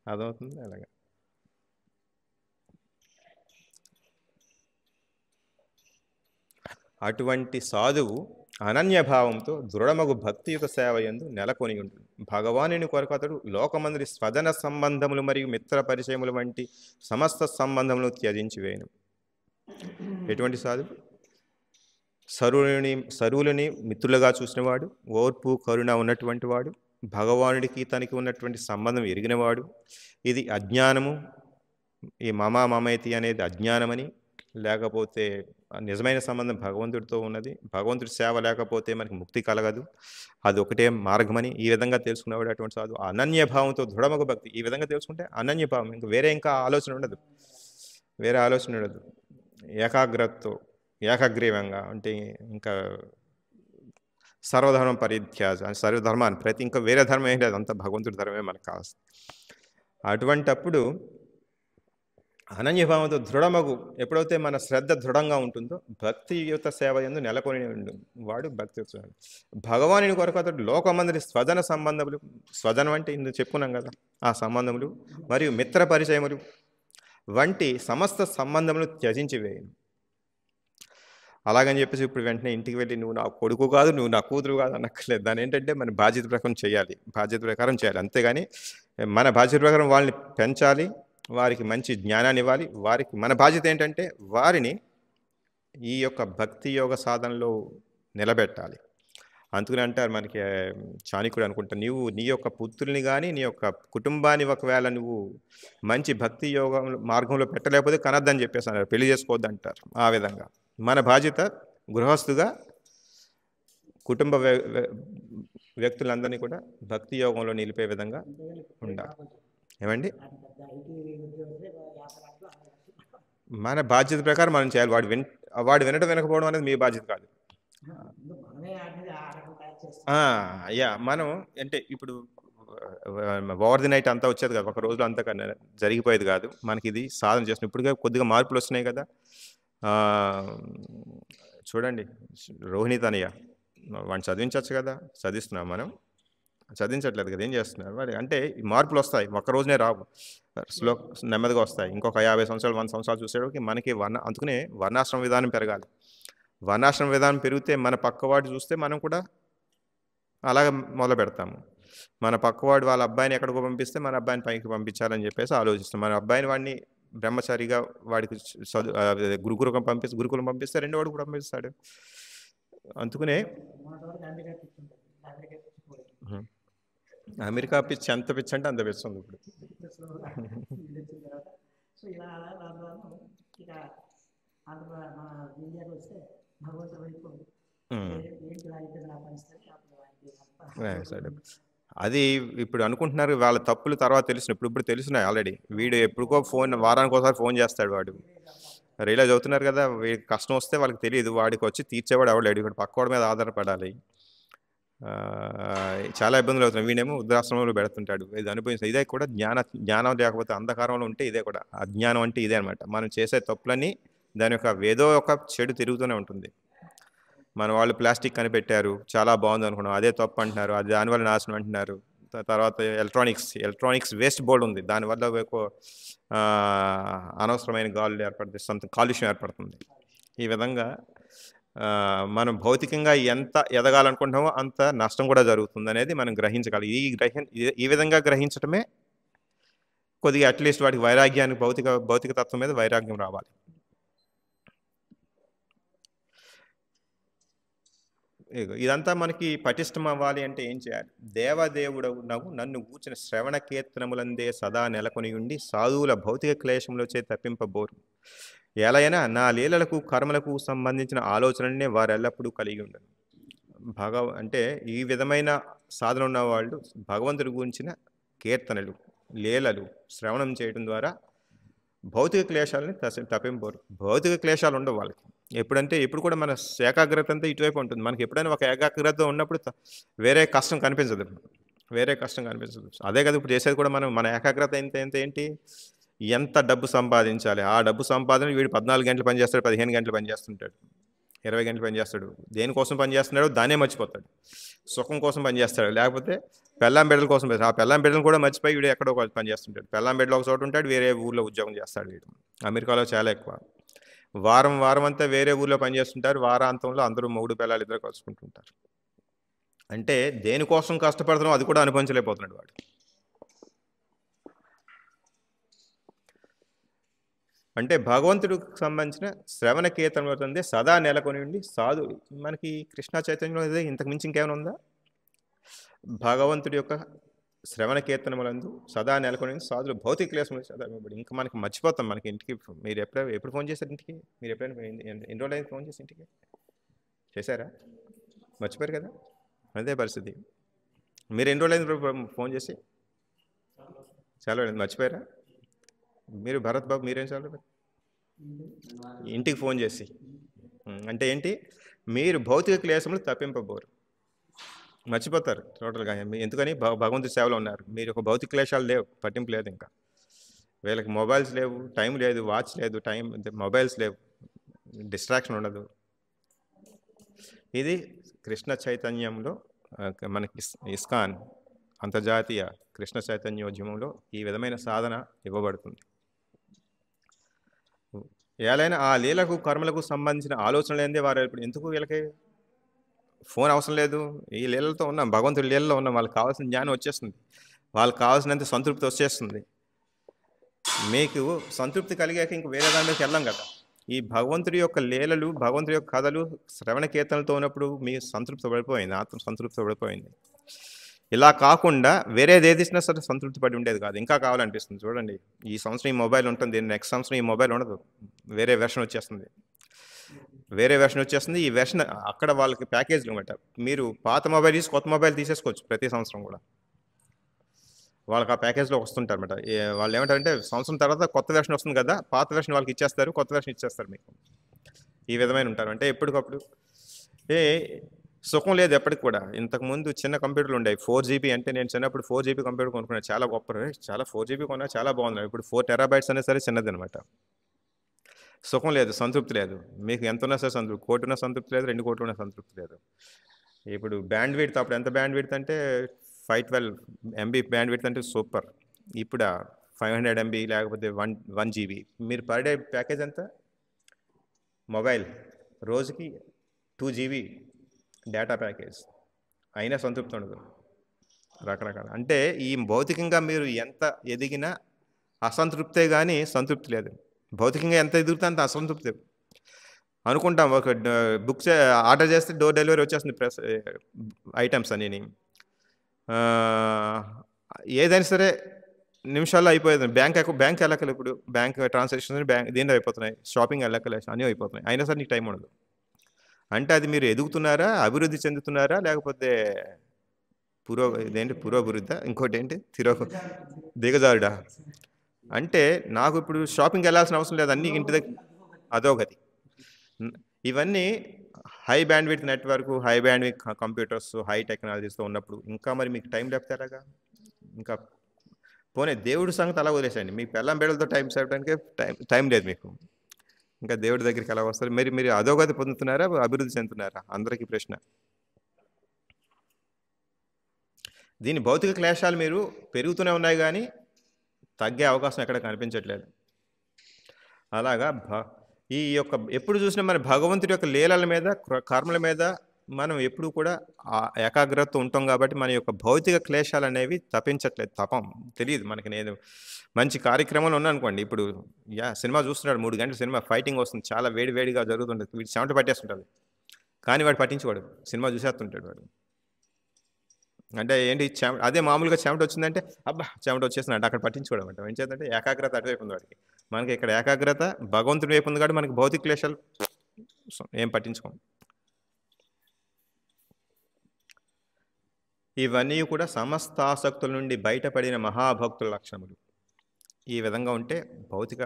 అర్థమవుతుంది అలాగా. అటువంటి సాధువు అనన్యభావంతో దృఢమగు భక్తియుత సేవ యందు నెలకొని ఉంటుంది. భగవానుని కొరకు అతడు లోకమందరి స్వజన సంబంధములు మరియు మిత్ర పరిచయములు వంటి సమస్త సంబంధములను త్యజించివేయను. ఎటువంటి సాధువు? సరువులని మిత్రులుగా చూసినవాడు, ఓర్పు కరుణ ఉన్నటువంటి వాడు, భగవానుడికి తనకి ఉన్నటువంటి సంబంధం ఎరిగినవాడు. ఇది అజ్ఞానము, ఈ మమైతి అనేది అజ్ఞానమని, లేకపోతే నిజమైన సంబంధం భగవంతుడితో ఉన్నది, భగవంతుడి సేవ లేకపోతే మనకి ముక్తి కలగదు, అది ఒకటే మార్గమని ఈ విధంగా తెలుసుకునేవాడు అటువంటి సాధువు. అనన్యభావంతో దృఢమగు భక్తి. ఈ విధంగా తెలుసుకుంటే అనన్యభావం, ఇంకా ఆలోచన ఉండదు, వేరే ఆలోచన ఉండదు. ఏకాగ్రతతో, ఏకాగ్రీవంగా అంటే ఇంకా సర్వధర్మ పరిత్యాజ, సర్వధర్మాన్ని ప్రతి ఇంకా వేరే ధర్మం ఏం లేదు, అంత భగవంతుడి ధర్మమే మనకు కావాల్సింది. అటువంటప్పుడు అనన్యభావంతో దృఢమగు ఎప్పుడైతే మన శ్రద్ధ దృఢంగా ఉంటుందో భక్తియుత సేవ యందు నెలకొని ఉండు వాడు భక్తియుత. భగవానుని కొరకు అతడు లోకమందరి స్వజన సంబంధములు, స్వజనం అంటే ఇందుకు చెప్పుకున్నాం కదా, ఆ సంబంధములు మరియు మిత్ర పరిచయములు వంటి సమస్త సంబంధములు త్యజించి వేయను. అలాగని చెప్పేసి ఇప్పుడు వెంటనే ఇంటికి వెళ్ళి నువ్వు నా కొడుకు కాదు, నువ్వు నా కూతురు కాదు అనక్కర్లేదు. దాని ఏంటంటే మన బాధ్యత ప్రకారం చేయాలి, బాధ్యత ప్రకారం చేయాలి. అంతేగాని మన బాధ్యత ప్రకారం వాళ్ళని పెంచాలి, వారికి మంచి జ్ఞానాన్ని ఇవ్వాలి. వారికి మన బాధ్యత ఏంటంటే వారిని ఈ యొక్క భక్తి యోగ సాధనలో నిలబెట్టాలి. అందుకని అంటారు మనకి చాణక్యుడు అనుకుంటా, నీవు నీ యొక్క పుత్రుల్ని కానీ నీ యొక్క కుటుంబాన్ని ఒకవేళ నువ్వు మంచి భక్తి యోగ మార్గంలో పెట్టలేకపోతే కనద్దని చెప్పేసి అన్నారు, పెళ్లి చేసుకోవద్దు అంటారు. ఆ విధంగా మన బాధ్యత గృహస్థుగా కుటుంబ వ్యక్తులందరినీ కూడా భక్తి యోగంలో నిలిపే విధంగా ఉండాలి. ఏమండి, మన బాధ్యత ప్రకారం మనం చేయాలి. వాడు వినడం వినకపోవడం అనేది మీ బాధ్యత కాదు. మనం అంటే ఇప్పుడు ఓవర్ ది నైట్ అంతా వచ్చేది కదా, ఒక రోజులో అంతా జరిగిపోయేది కాదు. మనకి ఇది సాధన చేసిన ఇప్పుడుగా కొద్దిగా మార్పులు వస్తున్నాయి కదా. చూడండి, రోహిణి తనయ్య వాడిని చదివించవచ్చు కదా, చదివిస్తున్నాం మనం, చదివించట్లేదు కదా, ఏం చేస్తున్నారు వాడు. అంటే మార్పులు వస్తాయి, ఒక్క రోజునే రావు, నెమ్మదిగా వస్తాయి. ఇంకొక 50 సంవత్సరాలు 100 సంవత్సరాలు చూసేవాడికి మనకి అందుకనే వర్ణాశ్రమ విధానం పెరగాలి. వర్ణాశ్రమ విధానం పెరిగితే మన పక్కవాడు చూస్తే మనం కూడా అలాగే మొదలు పెడతాము. మన పక్కవాడు వాళ్ళ అబ్బాయిని ఎక్కడికో పంపిస్తే మన అబ్బాయిని పైకి పంపించాలని చెప్పేసి ఆలోచిస్తాం. మన అబ్బాయిని వాడిని బ్రహ్మచారిగా వాడికి గురుకులం పంపిస్తే రెండో వాడు కూడా పంపిస్తాడు. అందుకనే అమెరికా పిచ్చి ఎంత పిచ్చి అంటే అంత పిచ్చి ఉంది ఇప్పుడు. అది ఇప్పుడు అనుకుంటున్నారు వాళ్ళ తప్పులు తర్వాత తెలిసిన, ఇప్పుడు తెలిసినాయి ఆల్రెడీ. వీడు ఎప్పుడుకో వారానికి ఒకసారి ఫోన్ చేస్తాడు, వాడు రియలైజ్ అవుతున్నారు కదా. వీడికి కష్టం వస్తే వాళ్ళకి తెలియదు, వాడికి వచ్చి తీర్చేవాడు ఎవడలేడు, ఇక్కడ పక్కవాడి మీద ఆధారపడాలి. చాలా ఇబ్బందులు అవుతున్నాయి. వీడేమో వృద్ధాశ్రమంలో పెడుతుంటాడు. ఇది అనుభవించిన ఇదే కూడా జ్ఞానం లేకపోతే అంధకారంలో ఉంటే ఇదే కూడా అజ్ఞానం అంటే ఇదే అనమాట. మనం చేసే తప్పులని దాని యొక్క ఏదో ఒక చెడు తిరుగుతూనే ఉంటుంది. మన వాళ్ళు ప్లాస్టిక్ కనిపెట్టారు, చాలా బాగుంది అనుకున్నాం, అదే తప్పు అంటున్నారు, అది దానివల్ల నాశనం అంటున్నారు. తర్వాత ఎలక్ట్రానిక్స్ వేస్ట్ బోర్డు ఉంది, దానివల్ల ఎక్కువ అనవసరమైన గాలులు ఏర్పడుతుంది, కాలుష్యం ఏర్పడుతుంది. ఈ విధంగా మనం భౌతికంగా ఎంత ఎదగాలనుకుంటామో అంత నష్టం కూడా జరుగుతుంది అనేది మనం గ్రహించగలం. ఈ విధంగా గ్రహించడమే కొద్దిగా అట్లీస్ట్ వాడికి వైరాగ్యానికి భౌతిక తత్వం మీద వైరాగ్యం రావాలి. ఇదంతా మనకి పటిష్టం అవ్వాలి అంటే ఏం చేయాలి? దేవదేవుడవు నన్ను కూర్చిన శ్రవణ కీర్తనములందే సదా నెలకొని ఉండి సాధువుల భౌతిక క్లేశంలో చే తప్పింపబోరు. ఎలైనా నా లీలలకు కర్మలకు సంబంధించిన ఆలోచనలనే వారెల్లప్పుడూ కలిగి ఉండరు. అంటే ఈ విధమైన సాధన ఉన్న వాళ్ళు భగవంతుడి గురించిన కీర్తనలు, లీలలు శ్రవణం చేయడం ద్వారా భౌతిక క్లేశాలని తప్పింపోరు. భౌతిక క్లేశాలు ఉండవు వాళ్ళకి. ఎప్పుడు కూడా మన ఏకాగ్రత అంతా ఇటువైపు ఉంటుంది. మనకి ఎప్పుడైనా ఒక ఏకాగ్రత ఉన్నప్పుడు వేరే కష్టం కనిపించదు. అదే కదా ఇప్పుడు చేసేది కూడా. మన ఏకాగ్రత ఏంటి, ఎంత డబ్బు సంపాదించాలి, ఆ డబ్బు సంపాదన వీడు 14 గంటలు పనిచేస్తాడు, 15 గంటలు పనిచేస్తుంటాడు, 20 గంటలు పనిచేస్తాడు. దేనికోసం పనిచేస్తున్నాడో దానే మర్చిపోతాడు. సుఖం కోసం పనిచేస్తాడు, లేకపోతే పెళ్ళాం బిడ్డల కోసం. ఆ పెళ్ళాం బిడ్డలు కూడా మర్చిపోయి వీడు ఎక్కడో పనిచేస్తుంటాడు. పెళ్ళాం బిడ్డలు ఒక చోటు ఉంటాడు, వేరే ఊళ్ళో ఉద్యోగం చేస్తాడు వీడు. అమెరికాలో చాలా ఎక్కువ. వారం అంతా వేరే ఊళ్ళో పనిచేస్తుంటారు, వారాంతంలో అందరూ మొగుడు పిల్లలు ఇద్దరు కలుసుకుంటుంటారు. అంటే దేనికోసం కష్టపడుతున్నాం అది కూడా అనుభవించలేకపోతున్నాడు వాడు. అంటే భగవంతుడికి సంబంధించిన శ్రవణ కీర్తనలు సదా నెలకొని ఉండి సాధు. మనకి కృష్ణా చైతన్యంలో ఇదే, ఇంతకు మించి ఇంకేమైనా ఉందా? భగవంతుడి యొక్క శ్రవణ కీర్తనములందు సదా నెలకొని సాధులు భౌతిక క్లేశములు చదవబడి. ఇంకా మనకి మర్చిపోతాం. మనకి ఇంటికి మీరు ఎప్పుడు ఫోన్ చేశారు ఇంటికి? మీరు ఎప్పుడైనా ఎన్ని రోజులు ఫోన్ చేసి ఇంటికి చేశారా? మర్చిపోయారు కదా, అదే పరిస్థితి. మీరు ఎన్ని రోజులైంది ఫోన్ చేసి? చాలా మర్చిపోయారా? మీరు భరత్ బాబు మీరేం చాలా ఇంటికి ఫోన్ చేసి అంటే ఏంటి? మీరు భౌతిక క్లేశములు తప్పింపబోరు. మర్చిపోతారు టోటల్గా. ఎందుకని భగవంతుడి సేవలో ఉన్నారు. మీరు ఒక భౌతిక క్లేశాలు లేవు, పట్టింపు లేదు ఇంకా. వీళ్ళకి మొబైల్స్ లేవు, టైం లేదు, వాచ్ లేదు, మొబైల్స్ లేవు, డిస్ట్రాక్షన్ ఉండదు. ఇది కృష్ణ చైతన్యంలో మనకి ఇస్కాన్ అంతర్జాతీయ కృష్ణ చైతన్యోద్యమంలో ఈ విధమైన సాధన ఇవ్వబడుతుంది. ఏలైనా ఆ లీలకు కర్మలకు సంబంధించిన ఆలోచనలు ఏంది వారు ఇప్పుడు ఎందుకు వీళ్ళకి ఫోన్ అవసరం లేదు. ఈ లీలలతో ఉన్నాం, భగవంతుడి లీలలో ఉన్నాం. వాళ్ళకి కావాల్సిన జ్ఞానం వచ్చేస్తుంది, వాళ్ళకి కావాల్సినంత సంతృప్తి వచ్చేస్తుంది. మీకు సంతృప్తి కలిగాక ఇంక వేరే దాని మీదకి వెళ్ళాం కదా. ఈ భగవంతుడి యొక్క లీలలు, భగవంతుడి యొక్క కథలు, శ్రవణ కీర్తనలతో ఉన్నప్పుడు మీ సంతృప్తి పడిపోయింది, ఆత్మ సంతృప్తి పడిపోయింది. ఇలా కాకుండా వేరేది ఏది ఇచ్చినా సరే సంతృప్తి పడి ఉండేది కాదు, ఇంకా కావాలనిపిస్తుంది. చూడండి, ఈ సంవత్సరం ఈ మొబైల్ ఉంటుంది, నెక్స్ట్ సంవత్సరం ఈ మొబైల్ ఉండదు, వేరే వెర్షన్ వచ్చేస్తుంది. ఈ వెర్షన్ అక్కడ వాళ్ళకి ప్యాకేజ్లు అనమాట. మీరు పాత మొబైల్ తీసి కొత్త మొబైల్ తీసేసుకోవచ్చు ప్రతి సంవత్సరం కూడా. వాళ్ళకి ఆ ప్యాకేజ్లో వస్తుంటారు అనమాట. వాళ్ళు ఏమంటారంటే సంవత్సరం తర్వాత కొత్త వెర్షన్ వస్తుంది కదా, పాత వెర్షన్ వాళ్ళకి ఇచ్చేస్తారు, కొత్త వెర్షన్ ఇచ్చేస్తారు మీకు. ఈ విధమైన ఉంటారు. అంటే ఎప్పటికప్పుడు సుఖం లేదు ఎప్పటికి కూడా. ఇంతకుముందు చిన్న కంప్యూటర్లు ఉండేవి 4GB. అంటే నేను చిన్నప్పుడు 4GB కంప్యూటర్ కొనుక్కున్నాను, చాలా గొప్ప, చాలా 4GB కొన్నా చాలా బాగుంది. ఇప్పుడు 4 TB అనే సరే చిన్నది అనమాట. సుఖం లేదు, సంతృప్తి లేదు. మీకు ఎంత ఉన్నా సరే సంతృప్తి, 1 కోటి ఉన్నా సంతృప్తి లేదు, 2 కోట్లు ఉన్నా సంతృప్తి లేదు. ఇప్పుడు బ్యాండ్ విడ్త్, అప్పుడు ఎంత బ్యాండ్ విడ్త్ అంటే 512 MB బ్యాండ్ విడ్త్ అంటే సూపర్. ఇప్పుడు 500 MB లేకపోతే 1 GB. మీరు పర్ డే ప్యాకేజ్ ఎంత? మొబైల్ రోజుకి 2 GB డేటా ప్యాకేజ్, అయినా సంతృప్తి ఉండదు. రకరకాల అంటే ఈ భౌతికంగా మీరు ఎంత ఎదిగినా అసంతృప్తే కానీ సంతృప్తి లేదు. భౌతికంగా ఎంత ఎదుగుతా అంత అసంతృప్తి. అనుకుంటాం ఒక బుక్స్ ఆర్డర్ చేస్తే డోర్ డెలివరీ వచ్చేస్తుంది, ఐటమ్స్ అని. ఏదైనా సరే నిమిషాల్లో అయిపోయేది. బ్యాంక్ వెళ్ళకలేదు, ఇప్పుడు బ్యాంక్ ట్రాన్సాక్షన్స్ దీంట్లో అయిపోతున్నాయి, షాపింగ్ వెళ్ళకలేదు, అన్నీ అయిపోతున్నాయి. అయినా సరే నీకు టైం ఉండదు. అంటే అది మీరు ఎదుగుతున్నారా, అభివృద్ధి చెందుతున్నారా, లేకపోతే పురోభివృద్ధి, ఇంకోటి ఏంటి దిగజారుడా? అంటే నాకు ఇప్పుడు షాపింగ్కి వెళ్ళాల్సిన అవసరం లేదు, అన్నీ ఇంటి దగ్గర, అదోగతి. ఇవన్నీ high bandwidth network, high bandwidth computers, high టెక్నాలజీస్తో ఉన్నప్పుడు ఇంకా మరి మీకు టైం లేకపోతే ఎలాగా? ఇంకా పోనీ దేవుడి సంగతి అలా వదిలేసండి, మీ పెళ్ళం బిడ్డలతో టైం సేపడానికి టైం లేదు మీకు. ఇంకా దేవుడి దగ్గరికి ఎలా వస్తారు? మీరు అధోగతి పొందుతున్నారా, అభివృద్ధి చెందుతున్నారా? అందరికీ ప్రశ్న. దీని భౌతిక క్లేశాలు మీరు పెరుగుతూనే ఉన్నాయి కానీ తగ్గే అవకాశం ఎక్కడ కనిపించట్లేదు. అలాగా ఈ యొక్క ఎప్పుడు చూసినా మన భగవంతుడి యొక్క లీలల మీద, కర్మల మీద మనం ఎప్పుడు కూడా ఏకాగ్రత ఉంటాం కాబట్టి మన యొక్క భౌతిక క్లేశాలు అనేవి తప్పించట్లేదు. తపం తెలియదు మనకి. నేను మంచి కార్యక్రమంలో ఉన్నాను అనుకోండి, ఇప్పుడు సినిమా చూస్తున్నాడు, 3 గంటల సినిమా, ఫైటింగ్ వస్తుంది, చాలా వేడిగా జరుగుతుంటుంది, వీడు చెమట పట్టేస్తుంటుంది, కానీ వాడు పట్టించుకోడు, సినిమా చూసేస్తుంటాడు వాడు. అంటే ఏంటి అదే మామూలుగా చెమట వచ్చిందంటే అబ్బా చెమట వచ్చేసిందంటే అక్కడ పట్టించుకోవడం అంటే ఏం చేద్దంటే ఏకాగ్రత అటువైపు ఉంది వాడికి. మనకి ఇక్కడ ఏకాగ్రత భగవంతుడి వైపు ఉంది కాబట్టి మనకి భౌతిక క్లేశాలు ఏం పట్టించుకోం. ఇవన్నీ కూడా సమస్త ఆసక్తుల నుండి బయటపడిన మహాభక్తుల లక్షణములు. ఈ విధంగా ఉంటే భౌతిక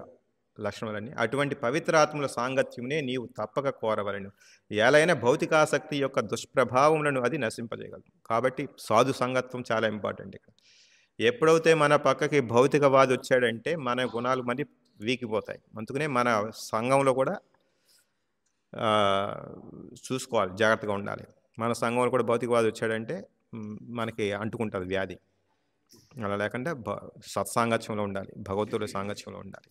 లక్షణములన్నీ. అటువంటి పవిత్రాత్మల సాంగత్యమునే నీవు తప్పక కోరవలను. ఎలాగైనా భౌతికాసక్తి యొక్క దుష్ప్రభావములను అది నశింపజేయగలదు. కాబట్టి సాధు సంగత్వం చాలా ఇంపార్టెంట్ ఇక్కడ. ఎప్పుడైతే మన పక్కకి భౌతికవాది వచ్చాడంటే మన గుణాలు మరి వీకిపోతాయి. అందుకనే మన సంఘంలో కూడా చూసుకోవాలి, జాగ్రత్తగా ఉండాలి. మన సంఘంలో కూడా భౌతికవాది వచ్చాడంటే మనకి అంటుకుంటుంది వ్యాధి. అలా లేకుండా సత్సాంగత్యంలో ఉండాలి, భగవంతుడి సాంగత్యంలో ఉండాలి.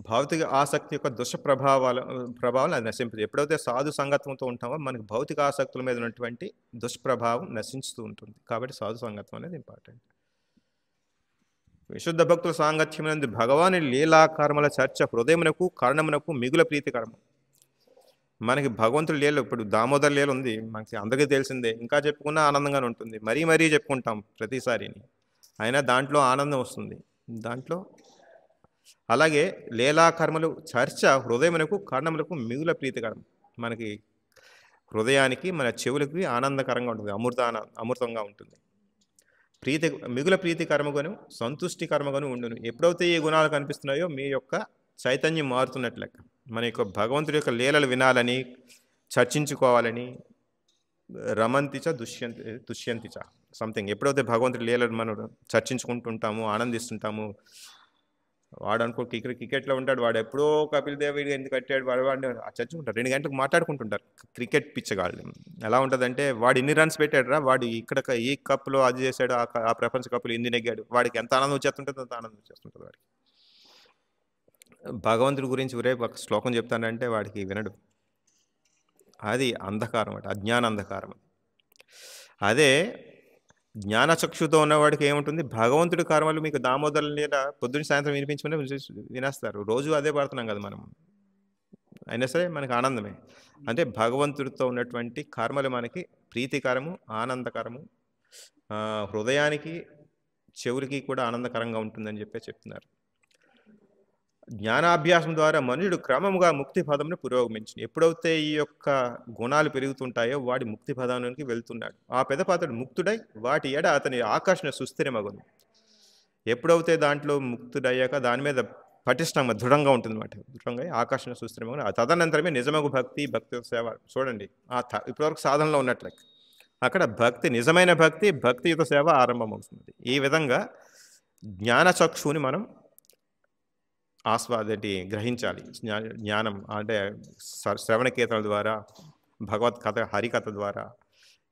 భౌతిక ఆసక్తి యొక్క ప్రభావాలు అది నశింపదు. ఎప్పుడైతే సాధు సంగత్వంతో ఉంటామో మనకి భౌతిక ఆసక్తుల మీద ఉన్నటువంటి దుష్ప్రభావం నశించుతూ ఉంటుంది. కాబట్టి సాధు సంగత్వం అనేది ఇంపార్టెంట్. విశుద్ధ భక్తుల సాంగత్యం అనేది భగవాని లీలాకర్మల చర్చ హృదయమునకు కర్ణమునకు మిగుల ప్రీతికరము. మనకి భగవంతుడి లీల, ఇప్పుడు దామోదర లీల ఉంది, మనకి అందరికీ తెలిసిందే, ఇంకా చెప్పుకున్నా ఆనందంగానే ఉంటుంది, మరీ చెప్పుకుంటాం ప్రతిసారిని, అయినా దాంట్లో ఆనందం వస్తుంది దాంట్లో. అలాగే లీలాకర్మలు చర్చ హృదయమునకు కర్ణములకు మిగుల ప్రీతికరం. మనకి హృదయానికి మన చెవులకి ఆనందకరంగా ఉంటుంది, అమృతంగా ఉంటుంది. మిగుల ప్రీతి కర్మగాను సంతుష్టి కర్మగాను ఉండును. ఎప్పుడైతే ఈ గుణాలు కనిపిస్తున్నాయో మీ యొక్క చైతన్యం మారుతున్నట్లెక్క. మన యొక్క భగవంతుడి యొక్క లీలలు వినాలని, చర్చించుకోవాలని, రమంతిచ తుష్యంతిచ సంథింగ్. ఎప్పుడైతే భగవంతుడి లీలలు మనం చర్చించుకుంటుంటాము, ఆనందిస్తుంటాము, వాడు అనుకో క్రికెట్లో ఉంటాడు, వాడు ఎప్పుడో కపిల్ దేవ్ ఎందుకు కట్టాడు, వాడు చర్చించుకుంటారు, 2 గంటలకు మాట్లాడుకుంటుంటారు క్రికెట్ పిచ్చగాళ్ళు. ఎలా ఉంటుందంటే వాడు ఇన్ని రన్స్ పెట్టాడు రా, వాడు ఇక్కడ ఈ కప్లో అది చేశాడు, ఆ ప్రపంచ కప్పులు ఇన్ని నెగ్గాడు, వాడికి ఎంత ఆనందం వచ్చేస్తుంటుంది అంత ఆనందం వచ్చేస్తుంటుంది వాడికి. భగవంతుడి గురించి రేపు ఒక శ్లోకం చెప్తానంటే వాడికి వినడు. అది అంధకారం అట, అజ్ఞాన అంధకారం. అదే జ్ఞానచక్షుతో ఉన్నవాడికి ఏముంటుంది, భగవంతుడి కర్మలు మీకు దామోదరుల మీద పొద్దున్న సాయంత్రం వినిపించుకుని వినేస్తారు. రోజు అదే పడుతున్నాం కదా మనం, అయినా సరే మనకి ఆనందమే. అంటే భగవంతుడితో ఉన్నటువంటి కర్మలు మనకి ప్రీతికరము, ఆనందకరము, హృదయానికి చెవులకి కూడా ఆనందకరంగా ఉంటుందని చెప్తున్నారు. జ్ఞానాభ్యాసం ద్వారా మనుషుడు క్రమముగా ముక్తి పదంను పురోగమించింది. ఎప్పుడైతే ఈ యొక్క గుణాలు పెరుగుతుంటాయో వాడి ముక్తి పదానికి వెళ్తున్నాడు. ఆ పెదపాతుడు ముక్తుడై వాటి ఎడ అతని ఆకర్షణ సుస్థిరమగును. ఎప్పుడైతే దాంట్లో ముక్తుడయ్యాక దాని మీద పటిష్టంగా దృఢంగా ఉంటుంది అన్నమాట. దృఢంగా ఆకర్షణ సుస్థిరమగును. ఆ తదనంతరమే నిజమగు భక్తి సేవ. చూడండి, ఇప్పటివరకు సాధనలో ఉన్నట్లే అక్కడ భక్తి, నిజమైన భక్తి, భక్తియుత సేవ ఆరంభమవుతుంది. ఈ విధంగా జ్ఞానచక్షుని మనం గ్రహించాలి. జ్ఞానం అంటే శ్రవణ కీర్తనల ద్వారా, భగవత్ కథ, హరికథ ద్వారా,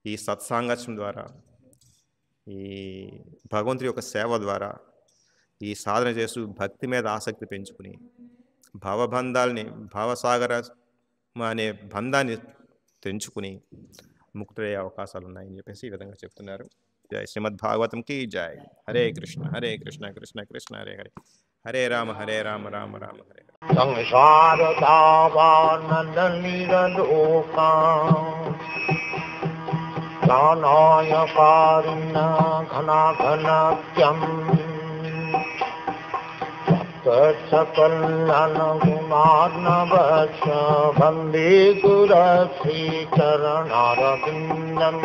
ఈ సత్సాంగత్యం ద్వారా, ఈ భగవంతుడి యొక్క సేవ ద్వారా, ఈ సాధన చేస్తూ భక్తి మీద ఆసక్తి పెంచుకుని భావబంధాలని, భావసాగర అనే బంధాన్ని తెంచుకుని ముక్తులయ్యే అవకాశాలు ఉన్నాయని చెప్పేసి ఈ విధంగా చెప్తున్నారు. జై శ్రీమద్ భాగవతంకి జై. హరే కృష్ణ కృష్ణ కృష్ణ హరే హరే, హరే రామ రామ రామ హరే. సంసార దావానలీలోకా ప్రాణాయ కారుణ ఘనాఘనత్యం సకలన గుణార్ణవశ వందే గురు శ్రీ చరణారవిందం.